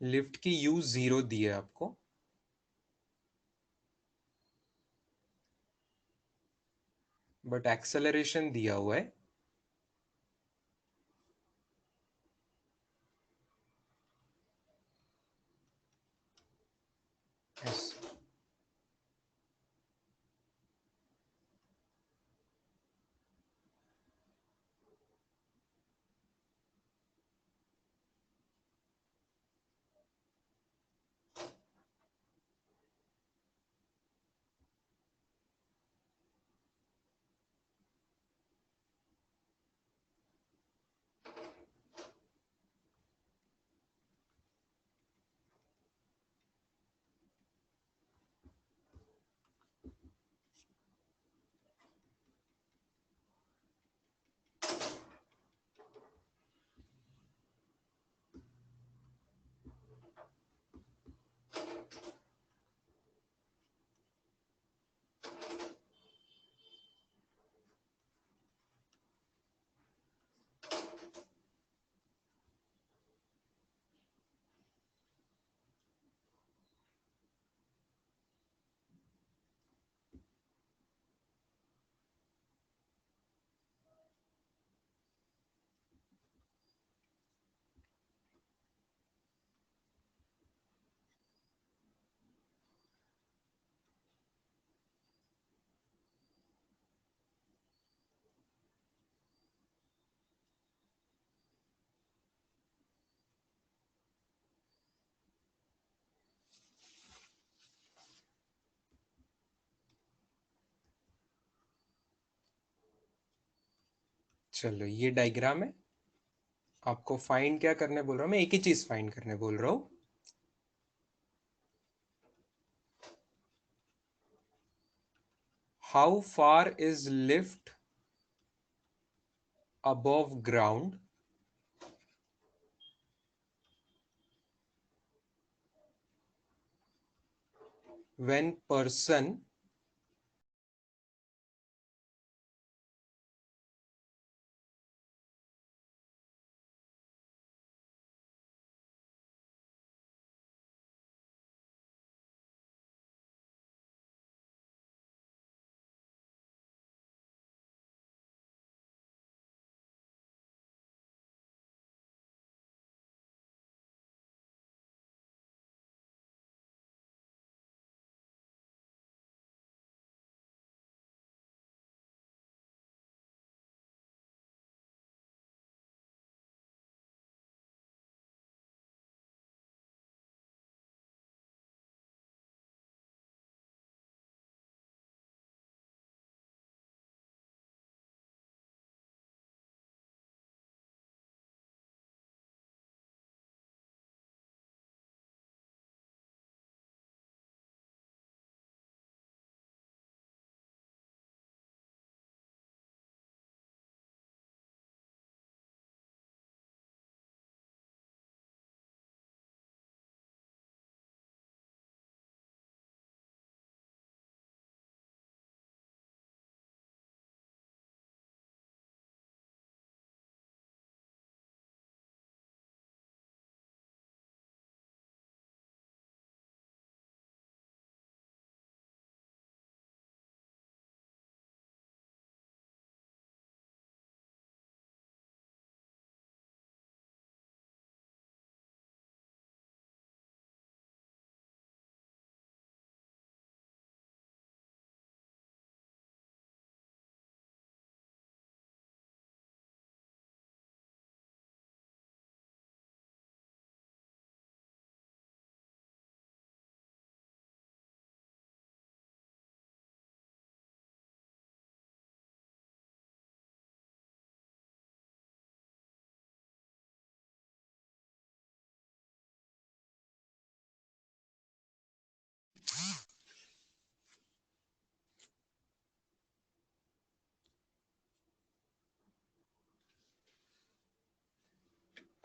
लिफ्ट की यू 0 दी है आपको, बट एक्सेलरेशन दिया हुआ है S। चलो ये डायग्राम है, आपको फाइंड क्या करने बोल रहा हूँ मैं, एक ही चीज फाइंड करने बोल रहा हूँ। How far is lift above ground when person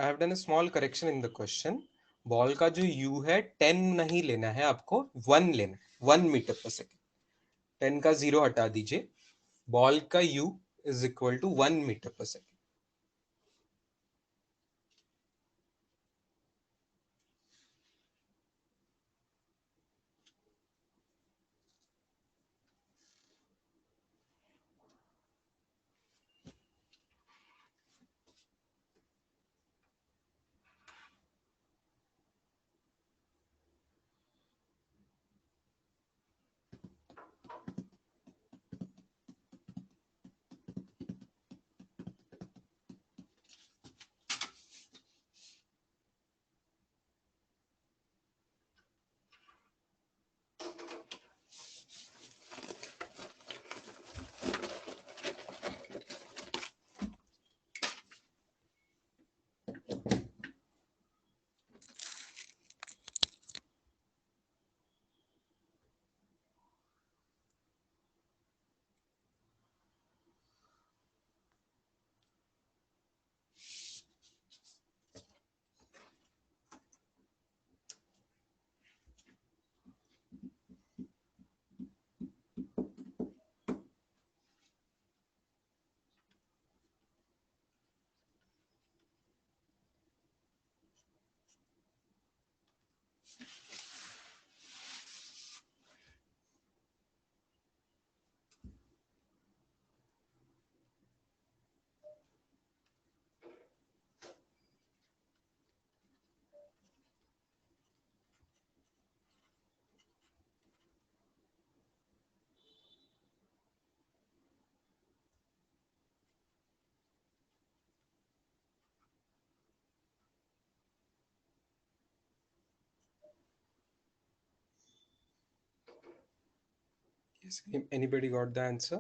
I have done a small correction in the question. Ball का जो u है 10 नहीं लेना है आपको, 1 लेना है, 1 मीटर पर सेकेंड। 10 का 0 हटा दीजिए, बॉल का u is equal to 1 meter per second. Yes, anybody got the answer?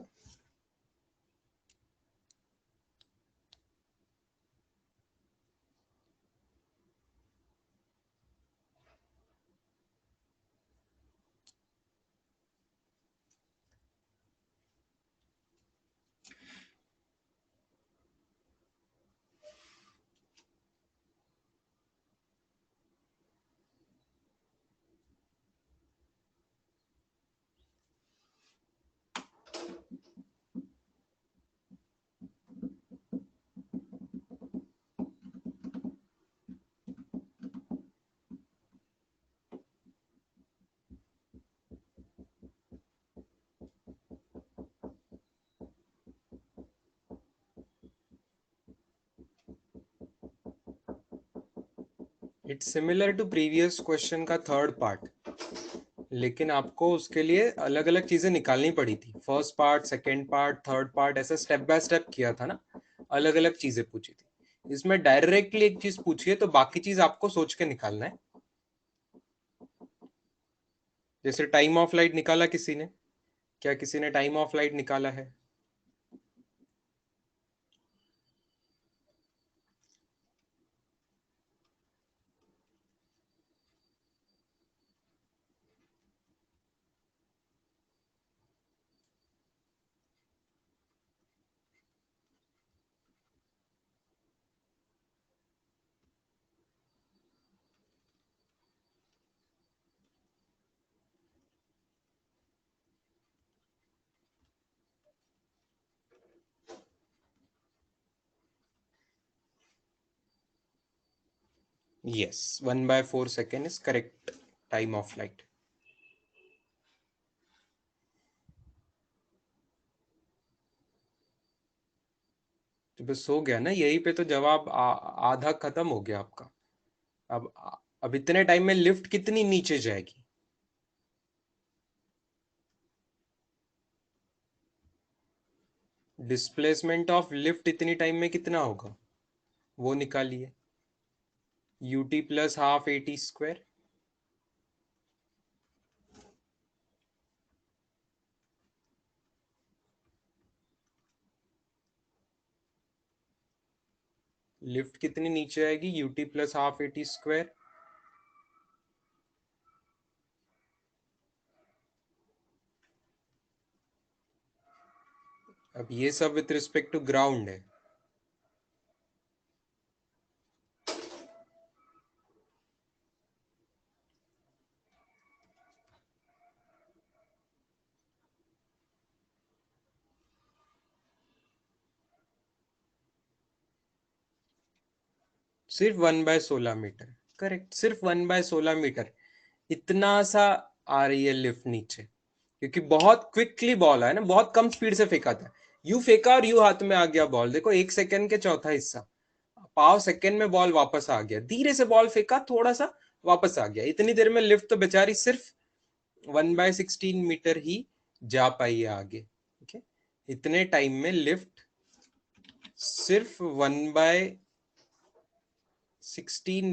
It's similar to previous question का थर्ड पार्ट, लेकिन आपको उसके लिए अलग अलग चीजें निकालनी पड़ी थी। First part, second part, third part, ऐसा स्टेप बाय स्टेप किया था ना, अलग अलग चीजें पूछी थी। इसमें डायरेक्टली एक चीज पूछी है तो बाकी चीज आपको सोच के निकालना है। जैसे टाइम ऑफ लाइट निकाला किसी ने, क्या किसी ने टाइम ऑफ लाइट निकाला है? Yes, 1/4 second is correct time of light. तो बस हो गया ना, यही पे तो जवाब आधा खत्म हो गया आपका। अब इतने टाइम में लिफ्ट कितनी नीचे जाएगी? डिस्प्लेसमेंट ऑफ लिफ्ट इतनी टाइम में कितना होगा वो निकालिए। ut plus half at square. Lift कितनी नीचे आएगी? ut plus half at square. अब ये सब विथ रिस्पेक्ट टू ग्राउंड है। सिर्फ 1/16 मीटर, करेक्ट, सिर्फ 1/16 मीटर। इतना सा आ रही है लिफ्ट नीचे, क्योंकि बहुत क्विकली बॉल है ना, बहुत कम स्पीड से फेंका था। यू फेंका और यू हाथ में आ गया बॉल। देखो 1 सेकंड के चौथा हिस्सा, पाव सेकंड में बॉल वापस आ गया। धीरे से बॉल फेंका, थोड़ा सा वापस आ गया। इतनी देर में लिफ्ट तो बेचारी सिर्फ 1/16 मीटर ही जा पाई है आगे। ठीक है, इतने टाइम में लिफ्ट सिर्फ 1/16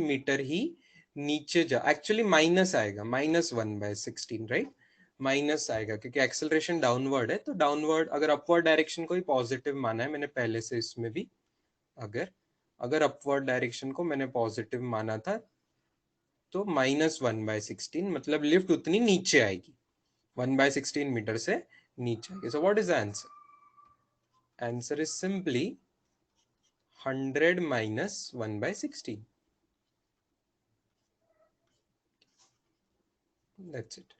मीटर ही नीचे जा, एक्चुअली माइनस आएगा, -1/16, राइट, माइनस आएगा क्योंकि एक्सेलरेशन डाउनवर्ड है। तो डाउनवर्ड, अगर अपवर्ड डायरेक्शन को ही पॉजिटिव माना है मैंने पहले से, इसमें भी अगर अगर अपवर्ड डायरेक्शन को मैंने पॉजिटिव माना था तो -1/16, मतलब लिफ्ट उतनी नीचे आएगी, 1/16 मीटर से नीचे आएगी। So what is the answer? Answer is simply 100 - 1/16। That's it.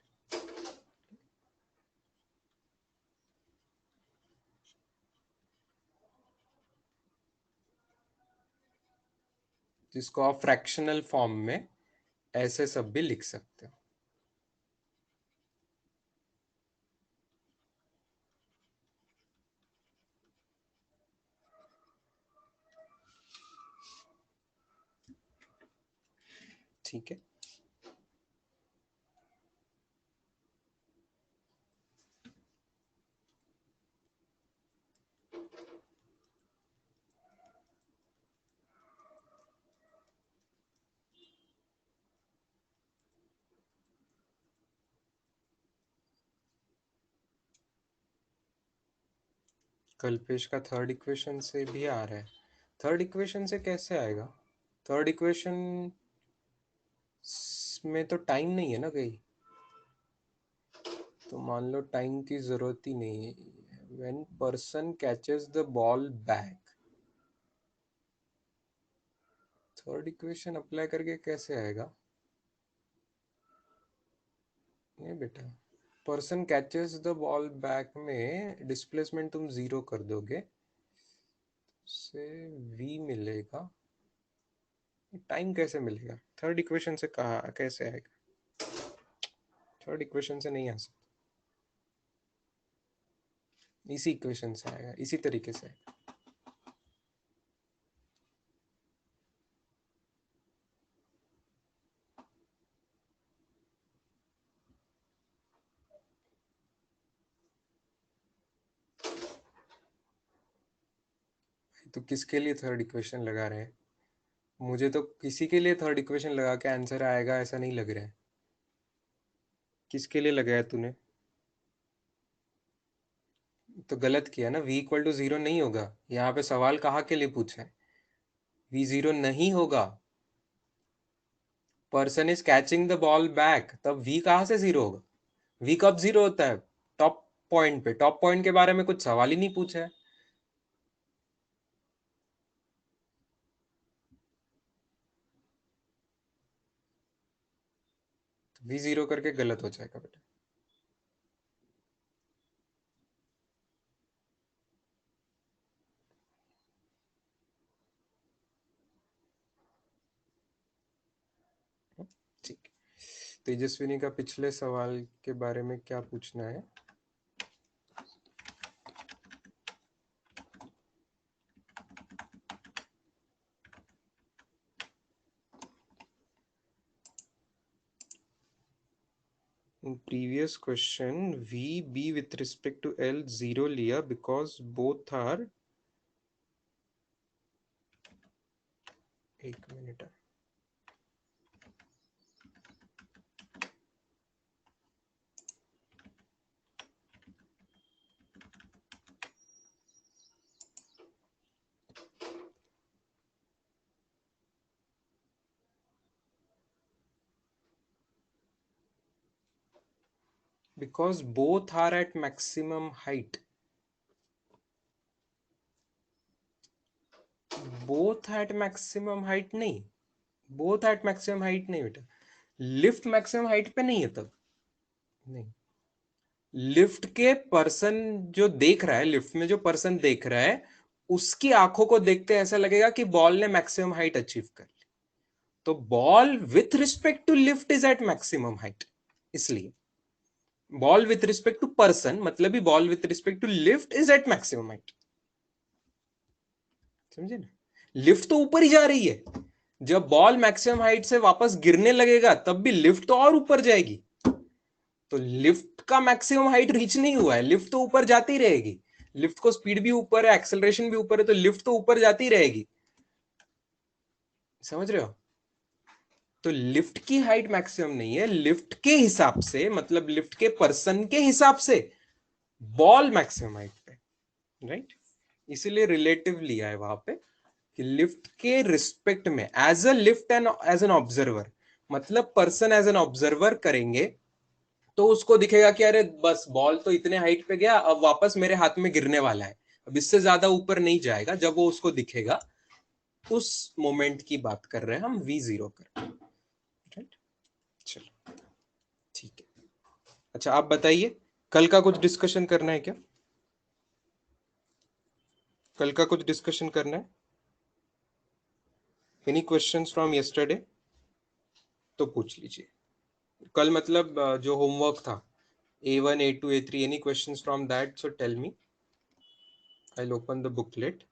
जिसको आप फ्रैक्शनल फॉर्म में ऐसे सब भी लिख सकते हो। ठीक है, कल्पेश का थर्ड इक्वेशन से भी आ रहा है। थर्ड इक्वेशन से कैसे आएगा? थर्ड इक्वेशन में तो टाइम नहीं है ना कहीं, तो मान लो टाइम की जरूरत ही नहीं है। When person catches the ball back, third equation apply करके कैसे आएगा? नहीं बेटा, person catches the ball back में डिस्प्लेसमेंट तुम 0 कर दोगे, से v मिलेगा। टाइम कैसे मिलेगा? थर्ड इक्वेशन से कहा कैसे आएगा? थर्ड इक्वेशन से नहीं आ सकता, इसी इक्वेशन से आएगा, इसी तरीके से। तो किसके लिए थर्ड इक्वेशन लगा रहे हैं? मुझे तो किसी के लिए थर्ड इक्वेशन लगा के आंसर आएगा ऐसा नहीं लग रहा है। किसके लिए लगाया तूने? तो गलत किया ना, v इक्वल टू 0 नहीं होगा। यहाँ पे सवाल कहाँ के लिए पूछा है? v 0 नहीं होगा। Person is catching the ball back, तब v कहाँ से 0 होगा? v कब 0 होता है? टॉप पॉइंट पे। टॉप पॉइंट के बारे में कुछ सवाल ही नहीं पूछा है। v 0 करके गलत हो जाएगा बेटा। ठीक। तेजस्विनी का पिछले सवाल के बारे में क्या पूछना है? In previous question, VB with respect to L 0 लिया because both are, एक minute, because both are at maximum height. Both at maximum height नहीं, बोथ एट मैक्सिमम हाइट नहीं बेटा। लिफ्ट मैक्सिमम हाइट पे नहीं है तब। नहीं, लिफ्ट के पर्सन जो देख रहा है, लिफ्ट में जो पर्सन देख रहा है, उसकी आंखों को देखते ऐसा लगेगा कि बॉल ने मैक्सिमम हाइट अचीव कर ली। तो ball with respect to lift is at maximum height. इसलिए ball with respect to person मतलब ही ball with respect to lift is at maximum height. समझे ना? लिफ्ट तो ऊपर ही जा रही है। जब बॉल मैक्सिमम हाइट से वापस गिरने लगेगा तब भी लिफ्ट तो और ऊपर जाएगी। तो लिफ्ट का मैक्सिमम हाइट रीच नहीं हुआ है, लिफ्ट तो ऊपर जाती रहेगी। लिफ्ट को स्पीड भी ऊपर है, एक्सेलरेशन भी ऊपर है, तो लिफ्ट तो ऊपर जाती रहेगी। समझ रहे हो? तो लिफ्ट की हाइट मैक्सिमम नहीं है, लिफ्ट के हिसाब से मतलब लिफ्ट के पर्सन के हिसाब से बॉल मैक्सिमम हाइट पे, राइट? इसीलिए रिलेटिव लिया है वहां पे कि लिफ्ट के रिस्पेक्ट में as a lift and as an observer, मतलब पर्सन एज एन ऑब्जर्वर करेंगे तो उसको दिखेगा कि अरे बस बॉल तो इतने हाइट पे गया, अब वापस मेरे हाथ में गिरने वाला है, अब इससे ज्यादा ऊपर नहीं जाएगा। जब वो उसको दिखेगा उस मोमेंट की बात कर रहे हैं हम v0 कर, राइट? चलो ठीक है। अच्छा आप बताइए, कल का कुछ डिस्कशन करना है क्या? कल का कुछ डिस्कशन करना है? Any questions from yesterday? तो पूछ लीजिए। कल मतलब जो होमवर्क था A1 A2 A3, any questions from that, so tell me, I'll open the booklet.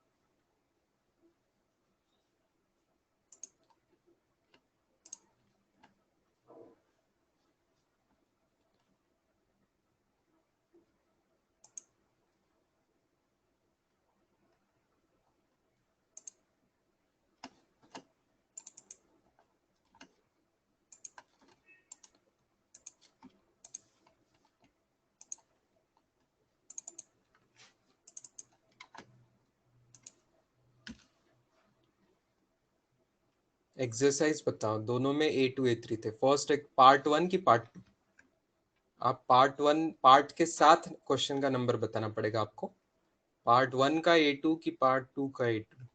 Exercise बताओ, दोनों में A2 A3 थे। फर्स्ट एक पार्ट 1 की पार्ट 2? आप पार्ट 1 पार्ट के साथ क्वेश्चन का नंबर बताना पड़ेगा आपको। पार्ट 1 का A2 की पार्ट 2 का A2?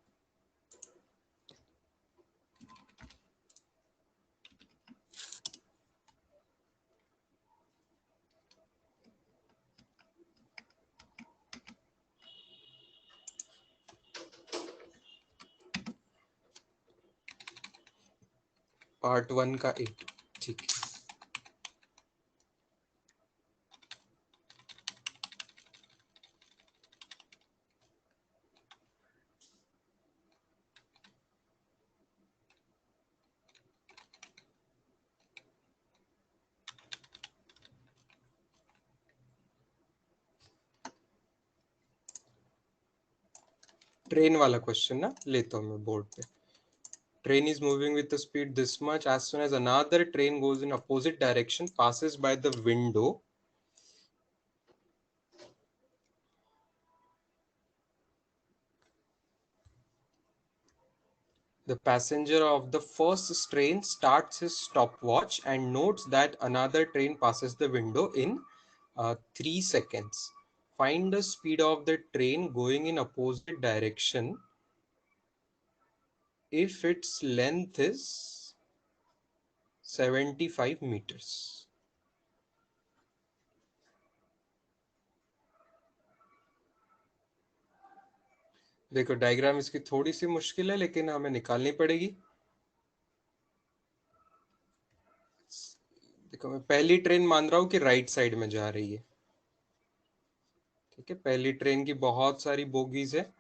पार्ट 1 का A2, ठीक है। ट्रेन वाला क्वेश्चन ना लेता हूँ मैं बोर्ड पे. Train is moving with the speed this much. As soon as another train goes in opposite direction, passes by the window, the passenger of the first train starts his stopwatch and notes that another train passes the window in 3 seconds. Find the speed of the train going in opposite direction if its length is 75 meters. देखो diagram इसकी थोड़ी सी मुश्किल है लेकिन हमें निकालनी पड़ेगी. देखो मैं पहली ट्रेन मान रहा हूं कि राइट साइड में जा रही है. ठीक है, पहली ट्रेन की बहुत सारी बोगीज है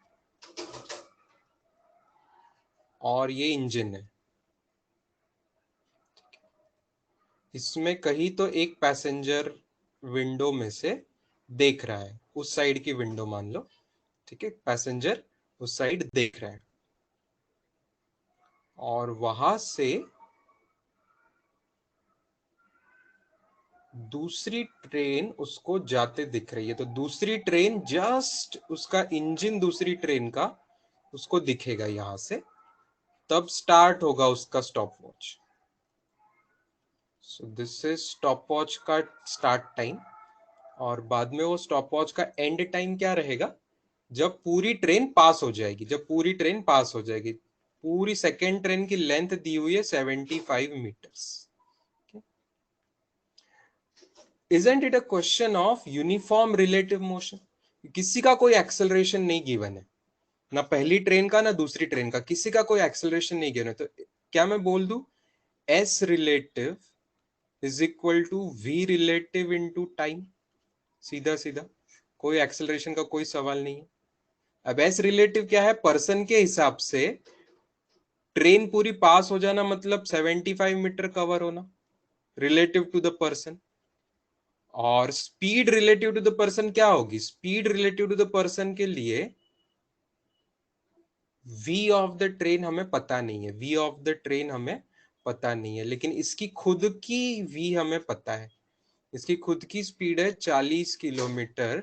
और ये इंजन है. इसमें कहीं तो एक पैसेंजर विंडो में से देख रहा है, उस साइड की विंडो मान लो. ठीक है, पैसेंजर उस साइड देख रहा है और वहां से दूसरी ट्रेन उसको जाते दिख रही है. तो दूसरी ट्रेन जस्ट उसका इंजन दूसरी ट्रेन का उसको दिखेगा यहां से, तब स्टार्ट होगा उसका stop watch. So this is stop watch का स्टार्ट टाइम और बाद में वो स्टॉप वॉच का एंड टाइम क्या रहेगा, जब पूरी ट्रेन पास हो जाएगी. जब पूरी ट्रेन पास हो जाएगी, पूरी सेकेंड ट्रेन की लेंथ दी हुई है 75 metres. Isn't it a question of uniform relative motion? किसी का कोई एक्सेलरेशन नहीं गिवन है, ना पहली ट्रेन का ना दूसरी ट्रेन का, किसी का कोई एक्सेलरेशन नहीं गिवन है. तो क्या मैं बोल दूं S relative is equal to V relative into time. सीधा सीधा, कोई एक्सेलरेशन का कोई सवाल नहीं है. अब S रिलेटिव क्या है, पर्सन के हिसाब से ट्रेन पूरी पास हो जाना मतलब 75 मीटर कवर होना रिलेटिव टू द पर्सन. और speed relative to the person क्या होगी, speed relative to the person के लिए V ऑफ द ट्रेन हमें पता नहीं है. V ऑफ द ट्रेन हमें पता नहीं है, लेकिन इसकी खुद की V हमें पता है. इसकी खुद की स्पीड है 40 किलोमीटर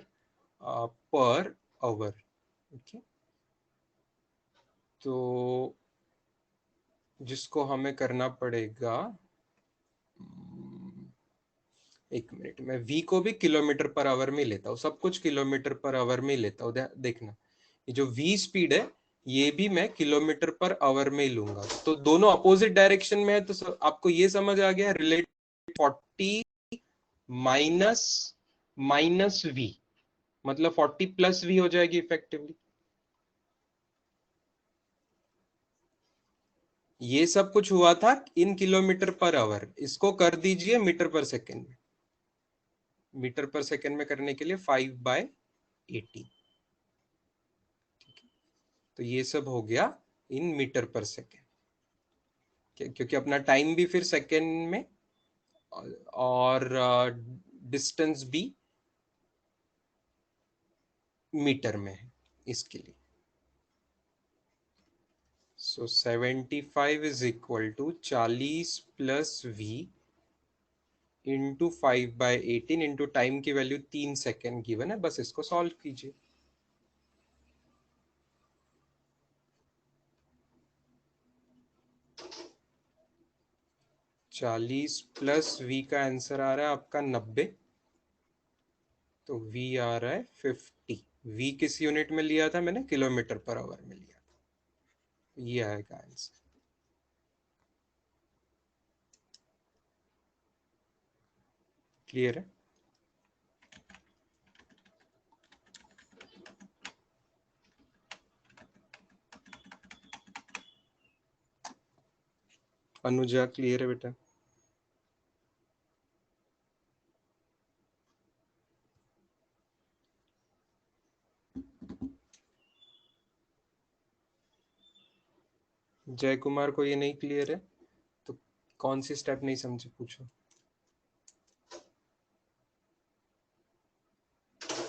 पर आवर. तो जिसको हमें करना पड़ेगा, एक मिनट, मैं V को भी किलोमीटर पर आवर में लेता हूँ, सब कुछ किलोमीटर पर आवर में लेता हूँ. देखना ये जो V स्पीड है ये भी मैं किलोमीटर पर आवर में ही लूंगा. तो दोनों अपोजिट डायरेक्शन में है. तो आपको ये समझ आ गया, रिलेटिव 40 माइनस माइनस V मतलब 40 प्लस V हो जाएगी इफेक्टिवली. ये सब कुछ हुआ था इन किलोमीटर पर आवर, इसको कर दीजिए मीटर पर सेकेंड में. मीटर पर सेकेंड में करने के लिए 5/80. तो ये सब हो गया इन मीटर पर सेकेंड, क्योंकि अपना टाइम भी फिर सेकेंड में और डिस्टेंस भी मीटर में है इसके लिए. So 75 is equal to 40 plus V into 5/18 into time की वैल्यू 3 सेकेंड गिवन है. बस इसको सॉल्व कीजिए. चालीस प्लस V का आंसर आ रहा है आपका 90. तो V आ रहा है 50. V किस यूनिट में लिया था मैंने, किलोमीटर पर आवर में लिया था. ये आएगा आंसर. क्लियर है. अनुजा क्लियर है बेटा. जय कुमार को ये नहीं क्लियर है तो कौन सी स्टेप नहीं समझे पूछो.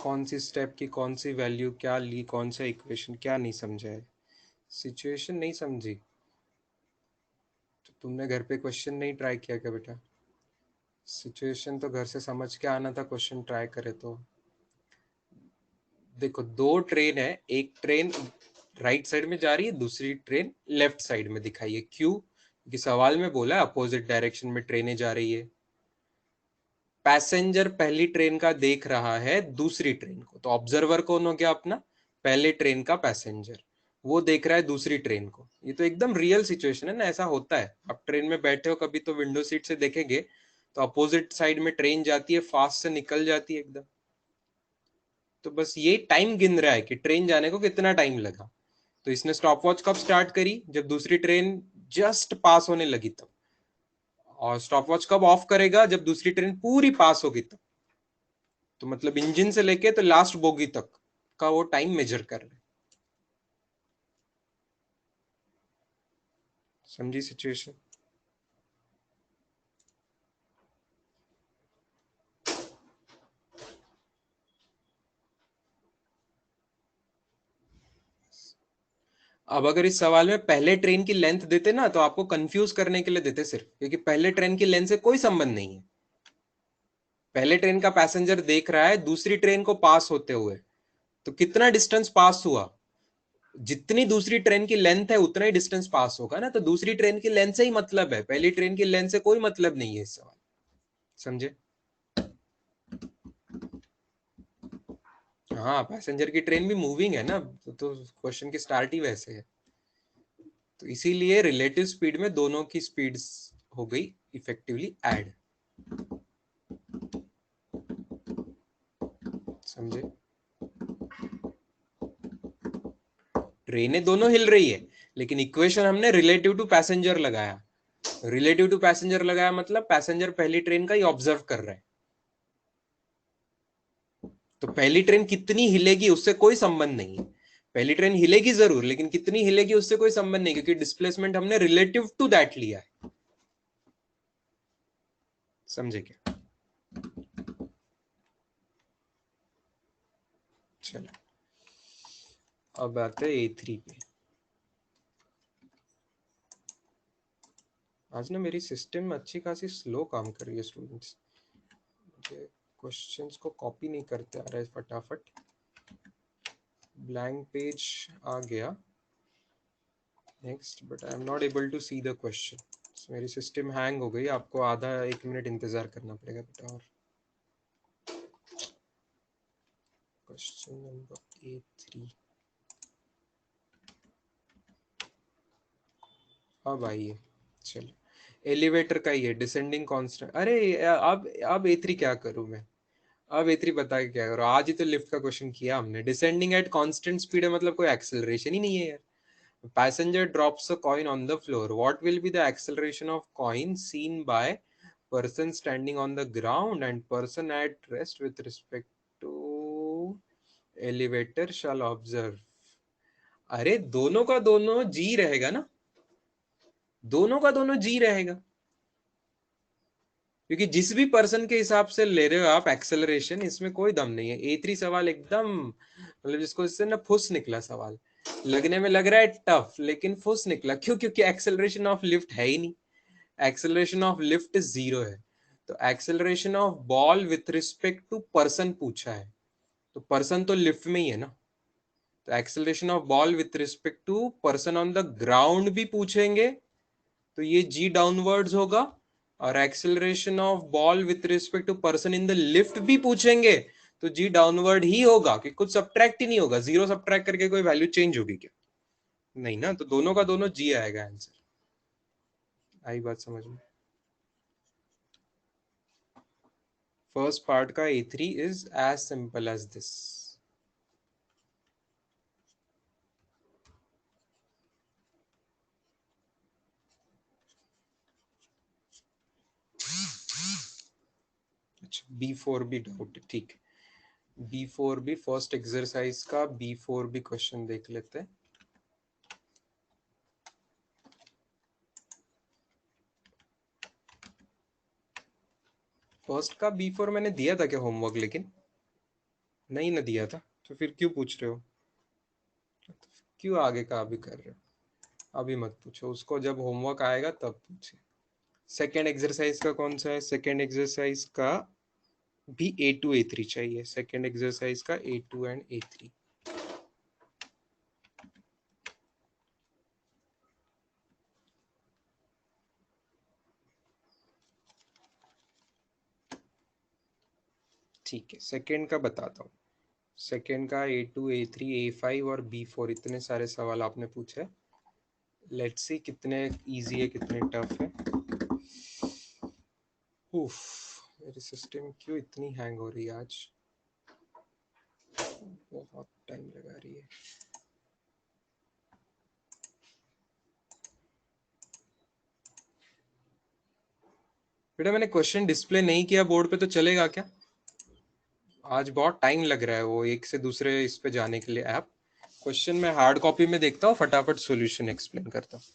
कौन सी स्टेप की कौन सी वैल्यू क्या ली, कौन सा इक्वेशन, क्या नहीं समझा है? सिचुएशन नहीं समझी तो तुमने घर पे क्वेश्चन नहीं ट्राई किया क्या बेटा? सिचुएशन तो घर से समझ के आना था, क्वेश्चन ट्राई करे तो। देखो दो ट्रेन है, एक ट्रेन राइट साइड में जा रही है, दूसरी ट्रेन लेफ्ट साइड में दिखाई है। क्यों? क्योंकि सवाल में बोला है अपोजिट डायरेक्शन में ट्रेनें जा रही है। पैसेंजर पहली ट्रेन का देख रहा है दूसरी ट्रेन को, तो ऑब्जर्वर कौन हो गया अपना? पहले ट्रेन का पैसेंजर, वो देख रहा है दूसरी ट्रेन को। ये तो एकदम रियल सिचुएशन है ना, ऐसा होता है। आप ट्रेन में बैठे हो कभी तो विंडो सीट से देखेंगे तो अपोजिट साइड में ट्रेन जाती है, फास्ट से निकल जाती है एकदम। तो बस ये टाइम गिन रहा है कि ट्रेन जाने को कितना टाइम लगा। तो इसने स्टॉप वॉच कब स्टार्ट करी? जब दूसरी ट्रेन जस्ट पास होने लगी तब। और स्टॉप वॉच कब ऑफ करेगा? जब दूसरी ट्रेन पूरी पास होगी तब। तो मतलब इंजन से लेके तो लास्ट बोगी तक का वो टाइम मेजर कर रहे हैं। समझी सिचुएशन? अब अगर इस सवाल में पहले ट्रेन की लेंथ देते ना तो आपको कंफ्यूज करने के लिए देते सिर्फ, क्योंकि पहले ट्रेन की लेंथ से कोई संबंध नहीं है। पहले ट्रेन का पैसेंजर देख रहा है दूसरी ट्रेन को पास होते हुए, तो कितना डिस्टेंस पास हुआ? जितनी दूसरी ट्रेन की लेंथ है उतना ही डिस्टेंस पास होगा ना। तो दूसरी ट्रेन की लेंथ से ही मतलब है, पहली ट्रेन की लेंथ से कोई मतलब नहीं है इस सवाल। समझे? हाँ, पैसेंजर की ट्रेन भी मूविंग है ना, तो क्वेश्चन की स्टार्ट ही वैसे है। तो इसीलिए रिलेटिव स्पीड में दोनों की स्पीड्स हो गई इफेक्टिवली ऐड। समझे? ट्रेनें दोनों हिल रही है, लेकिन इक्वेशन हमने रिलेटिव टू पैसेंजर लगाया। रिलेटिव टू पैसेंजर लगाया मतलब पैसेंजर पहली ट्रेन का ही ऑब्जर्व कर रहा है। तो पहली ट्रेन कितनी हिलेगी उससे कोई संबंध नहीं है। पहली ट्रेन हिलेगी जरूर, लेकिन कितनी हिलेगी उससे कोई संबंध नहीं, क्योंकि डिस्प्लेसमेंट हमने रिलेटिव टू दैट लिया है। समझे क्या? चलो अब आते हैं A3 पे। आज ना मेरी सिस्टम अच्छी खासी स्लो काम कर रही है स्टूडेंट्स। मुझे क्वेश्चंस को कॉपी नहीं करते आ रहा है फटाफट। ब्लैंक पेज आ गया next, but I am not able to see the question. मेरी सिस्टम हैंग हो गई, आपको आधा एक मिनट इंतजार करना पड़ेगा बेटा। और क्वेश्चन नंबर A3 अब आइए। चलो, एलिवेटर का ही है, डिसेंडिंग कांस्टेंट। अरे अब A3 क्या करूं मैं? अब A3 बता के क्या करूं? आज ही तो लिफ्ट का क्वेश्चन किया हमने। डिसेंडिंग एट कांस्टेंट स्पीड है मतलब कोई एक्सेलरेशन ही नहीं है यार। Passenger drops a coin on the floor. What will be the acceleration of coin seen by person standing on the ground and person at rest with respect to elevator shall observe? अरे दोनों का दोनों जी रहेगा ना, दोनों का दोनों जी रहेगा, क्योंकि जिस भी पर्सन के हिसाब से ले रहे हो आप एक्सेलरेशन, इसमें कोई दम नहीं है। A3 सवाल एकदम मतलब जिसको इससे ना फुस निकला सवाल। लगने में लग रहा है टफ, लेकिन फुस निकला। क्यों? क्योंकि एक्सेलरेशन ऑफ लिफ्ट है ही नहीं। एक्सेलरेशन ऑफ लिफ्ट जीरो है। तो acceleration of ball with respect to person पूछा है, तो पर्सन तो लिफ्ट में ही है ना। तो acceleration of ball with respect to person on the ground भी पूछेंगे तो ये जी डाउनवर्ड्स होगा। और acceleration of ball with respect to person in the lift भी पूछेंगे तो जी डाउनवर्ड ही होगा, कि कुछ सब्ट्रैक्ट ही नहीं होगा। जीरो सब्ट्रैक्ट करके कोई वैल्यू चेंज होगी क्या? नहीं ना। तो दोनों का दोनों जी आएगा आंसर। आई बात समझ में? फर्स्ट पार्ट का A3 is as simple as this. अच्छा, B4 भी डाउट, ठीक। B4 भी फर्स्ट एक्सरसाइज का B4 भी क्वेश्चन देख लेते हैं। फर्स्ट का B4 मैंने दिया था क्या होमवर्क? लेकिन नहीं ना दिया था तो फिर क्यों पूछ रहे हो? क्यों आगे का अभी कर रहे हो? अभी मत पूछो उसको, जब होमवर्क आएगा तब पूछे। सेकेंड एक्सरसाइज का कौन सा है? सेकेंड एक्सरसाइज का भी A2 A3 चाहिए। सेकेंड एक्सरसाइज का A2 एंड A3। ठीक है, सेकेंड का बताता हूँ। सेकेंड का A2 A3 A5 और B4 इतने सारे सवाल आपने पूछे। लेट्स सी कितने इजी है कितने टफ है। उफ, मेरी सिस्टम क्यों इतनी हैंग हो रही है आज? बहुत टाइम लगा रही है। बेटा मैंने क्वेश्चन डिस्प्ले नहीं किया बोर्ड पे तो चलेगा क्या? आज बहुत टाइम लग रहा है वो एक से दूसरे इस पे जाने के लिए ऐप। क्वेश्चन मैं हार्ड कॉपी में देखता हूँ, फटाफट सॉल्यूशन एक्सप्लेन करता हूँ।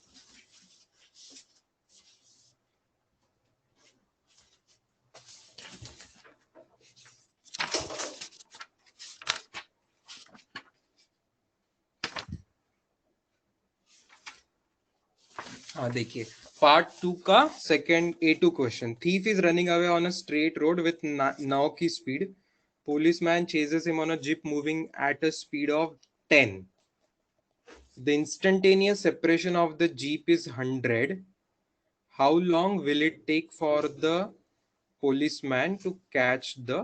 हाँ देखिए, पार्ट 2 का second A2 question. Thief is running away on a straight road with 9 की speed. Policeman chases him on a jeep moving at a speed of 10. The instantaneous separation of the jeep is 100. How long will it take for the policeman to catch the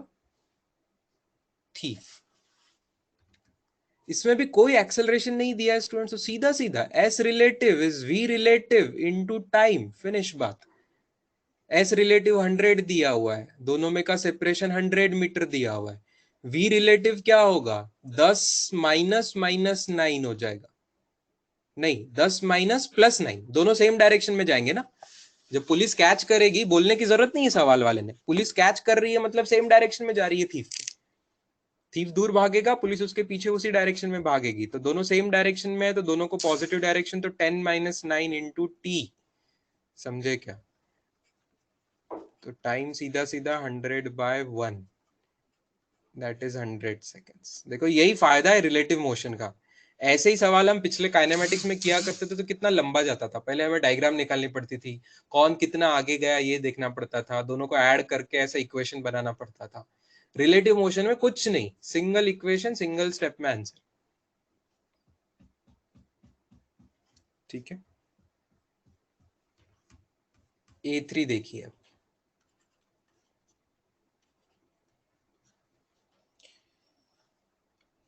thief? इसमें भी कोई acceleration नहीं दिया है students, तो सीधा सीधा S relative is V relative into time, finish बात। एस रिलेटिव 100 दिया हुआ है, दोनों में का सेपरेशन 100 मीटर दिया हुआ है। वी रिलेटिव क्या होगा? 10 माइनस माइनस 9 हो जाएगा। नहीं, 10 माइनस प्लस 9, दोनों सेम डायरेक्शन में जाएंगे ना। जब पुलिस कैच करेगी, बोलने की जरूरत नहीं है सवाल वाले ने, पुलिस कैच कर रही है मतलब सेम डायरेक्शन में जा रही है थीफ। थीफ दूर भागेगा, पुलिस उसके पीछे उसी डायरेक्शन में भागेगी, तो दोनों सेम डायरेक्शन में है, तो दोनों को पॉजिटिव डायरेक्शन, तो 10 माइनस 9 इंटू टी। समझे क्या? तो टाइम सीधा सीधा 100/1, दैट इज 100 सेकेंड्स। देखो यही फायदा है रिलेटिव मोशन का। ऐसे ही सवाल हम पिछले काइनेमेटिक्स में किया करते थे तो कितना लंबा जाता था, पहले हमें डायग्राम निकालनी पड़ती थी, कौन कितना आगे गया ये देखना पड़ता था, दोनों को ऐड करके ऐसा इक्वेशन बनाना पड़ता था। रिलेटिव मोशन में कुछ नहीं, सिंगल इक्वेशन सिंगल स्टेप में आंसर। ठीक है, A3 देखिए।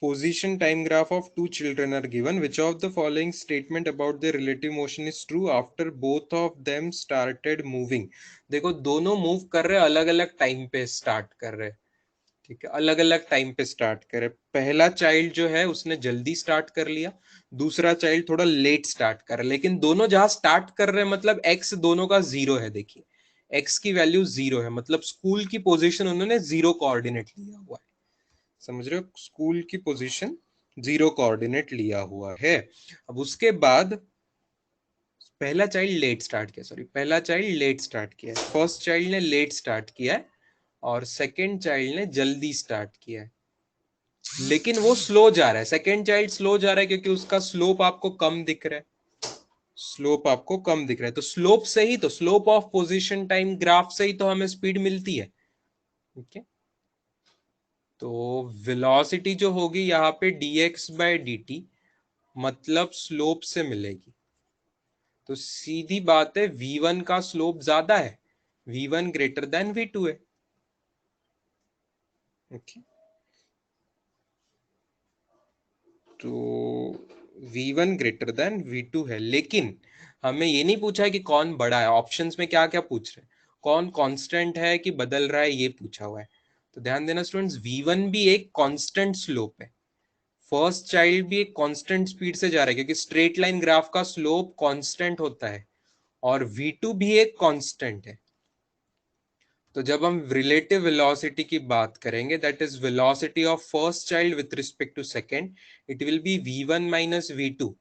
Position time graph of two children are given. Which of the following statement about the relative motion is true after both of them started moving? देखो दोनों move कर रहे, अलग अलग टाइम पे स्टार्ट कर रहे। ठीक है, अलग अलग टाइम पे स्टार्ट करे। पहला चाइल्ड जो है उसने जल्दी स्टार्ट कर लिया, दूसरा चाइल्ड थोड़ा लेट स्टार्ट कर रहा, लेकिन दोनों जहां स्टार्ट कर रहे हैं मतलब एक्स दोनों का 0 है। देखिए एक्स की वैल्यू 0 है, मतलब स्कूल की पोजीशन उन्होंने 0 कोऑर्डिनेट लिया हुआ है। समझ रहे हो? स्कूल की पोजीशन 0 कोऑर्डिनेट लिया हुआ है। अब उसके बाद पहला चाइल्ड लेट स्टार्ट किया, सॉरी पहला चाइल्ड लेट स्टार्ट किया है, फर्स्ट चाइल्ड ने लेट स्टार्ट किया है और सेकेंड चाइल्ड ने जल्दी स्टार्ट किया है, लेकिन वो स्लो जा रहा है। सेकेंड चाइल्ड स्लो जा रहा है क्योंकि उसका स्लोप आपको कम दिख रहा है, स्लोप आपको कम दिख रहा है। तो स्लोप से ही, तो slope of position time graph से ही तो हमें स्पीड मिलती है। ठीक है, तो वेलोसिटी जो होगी यहाँ पे dx/dt मतलब स्लोप से मिलेगी। तो सीधी बात है v1 का स्लोप ज्यादा है, v1 ग्रेटर देन v2 है। ओके, तो v1 ग्रेटर देन v2 है, लेकिन हमें ये नहीं पूछा है कि कौन बड़ा है। ऑप्शंस में क्या क्या पूछ रहे हैं, कौन कांस्टेंट है कि बदल रहा है, ये पूछा हुआ है। तो ध्यान देना स्टूडेंट्स, v1 भी एक कांस्टेंट स्लोप है, फर्स्ट चाइल्ड भी एक कांस्टेंट स्पीड से जा रहा है क्योंकि स्ट्रेट लाइन ग्राफ का स्लोप कांस्टेंट होता है, और v2 भी एक कांस्टेंट है। तो जब हम रिलेटिव वेलोसिटी की बात करेंगे, that is velocity of first child with respect to second, it will be v1 minus v2।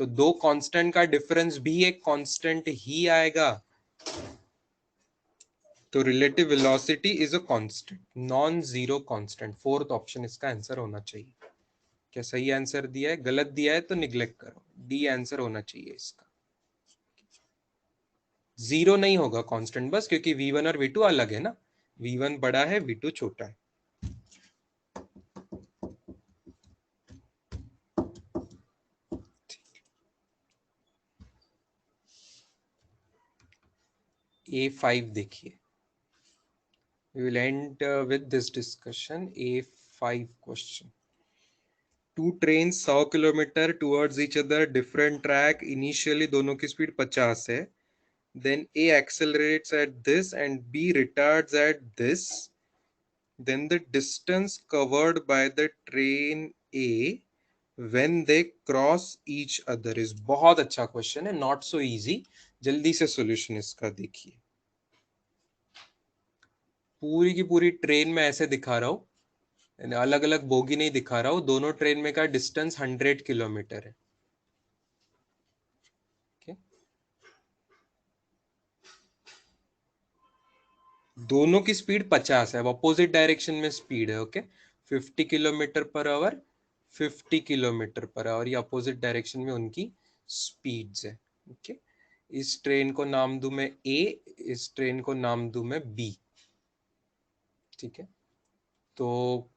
तो दो कांस्टेंट का डिफरेंस भी एक कांस्टेंट ही आएगा। तो relative velocity is a constant, non zero constant. Fourth option इसका आंसर होना चाहिए। क्या सही आंसर दिया है? गलत दिया है तो निग्लेक्ट करो। डी आंसर होना चाहिए इसका। जीरो नहीं होगा कांस्टेंट बस, क्योंकि V1 और V2 अलग है ना। V1 बड़ा है, V2 छोटा है। A5 देखिए। We will end with this discussion. A5 question. Two trains 100 kilometre towards each other, different track. Initially दोनों की स्पीड 50 है. Then A accelerates at this and B retards at this. Then the distance covered by the train A when they cross each other is। बहुत अच्छा question है, not so easy. जल्दी से solution इसका देखिए। पूरी की पूरी ट्रेन में ऐसे दिखा रहा हूं, अलग अलग बोगी नहीं दिखा रहा हूं। दोनों ट्रेन में का डिस्टेंस 100 किलोमीटर है। okay? दोनों की स्पीड 50 है, अपोजिट डायरेक्शन में स्पीड है। Okay, 50 kilometre per hour, 50 kilometre per hour, ये अपोजिट डायरेक्शन में उनकी स्पीड्स है। ओके, इस ट्रेन को नाम दूं मैं ए, इस ट्रेन को नाम दूं मैं बी। ठीक है, तो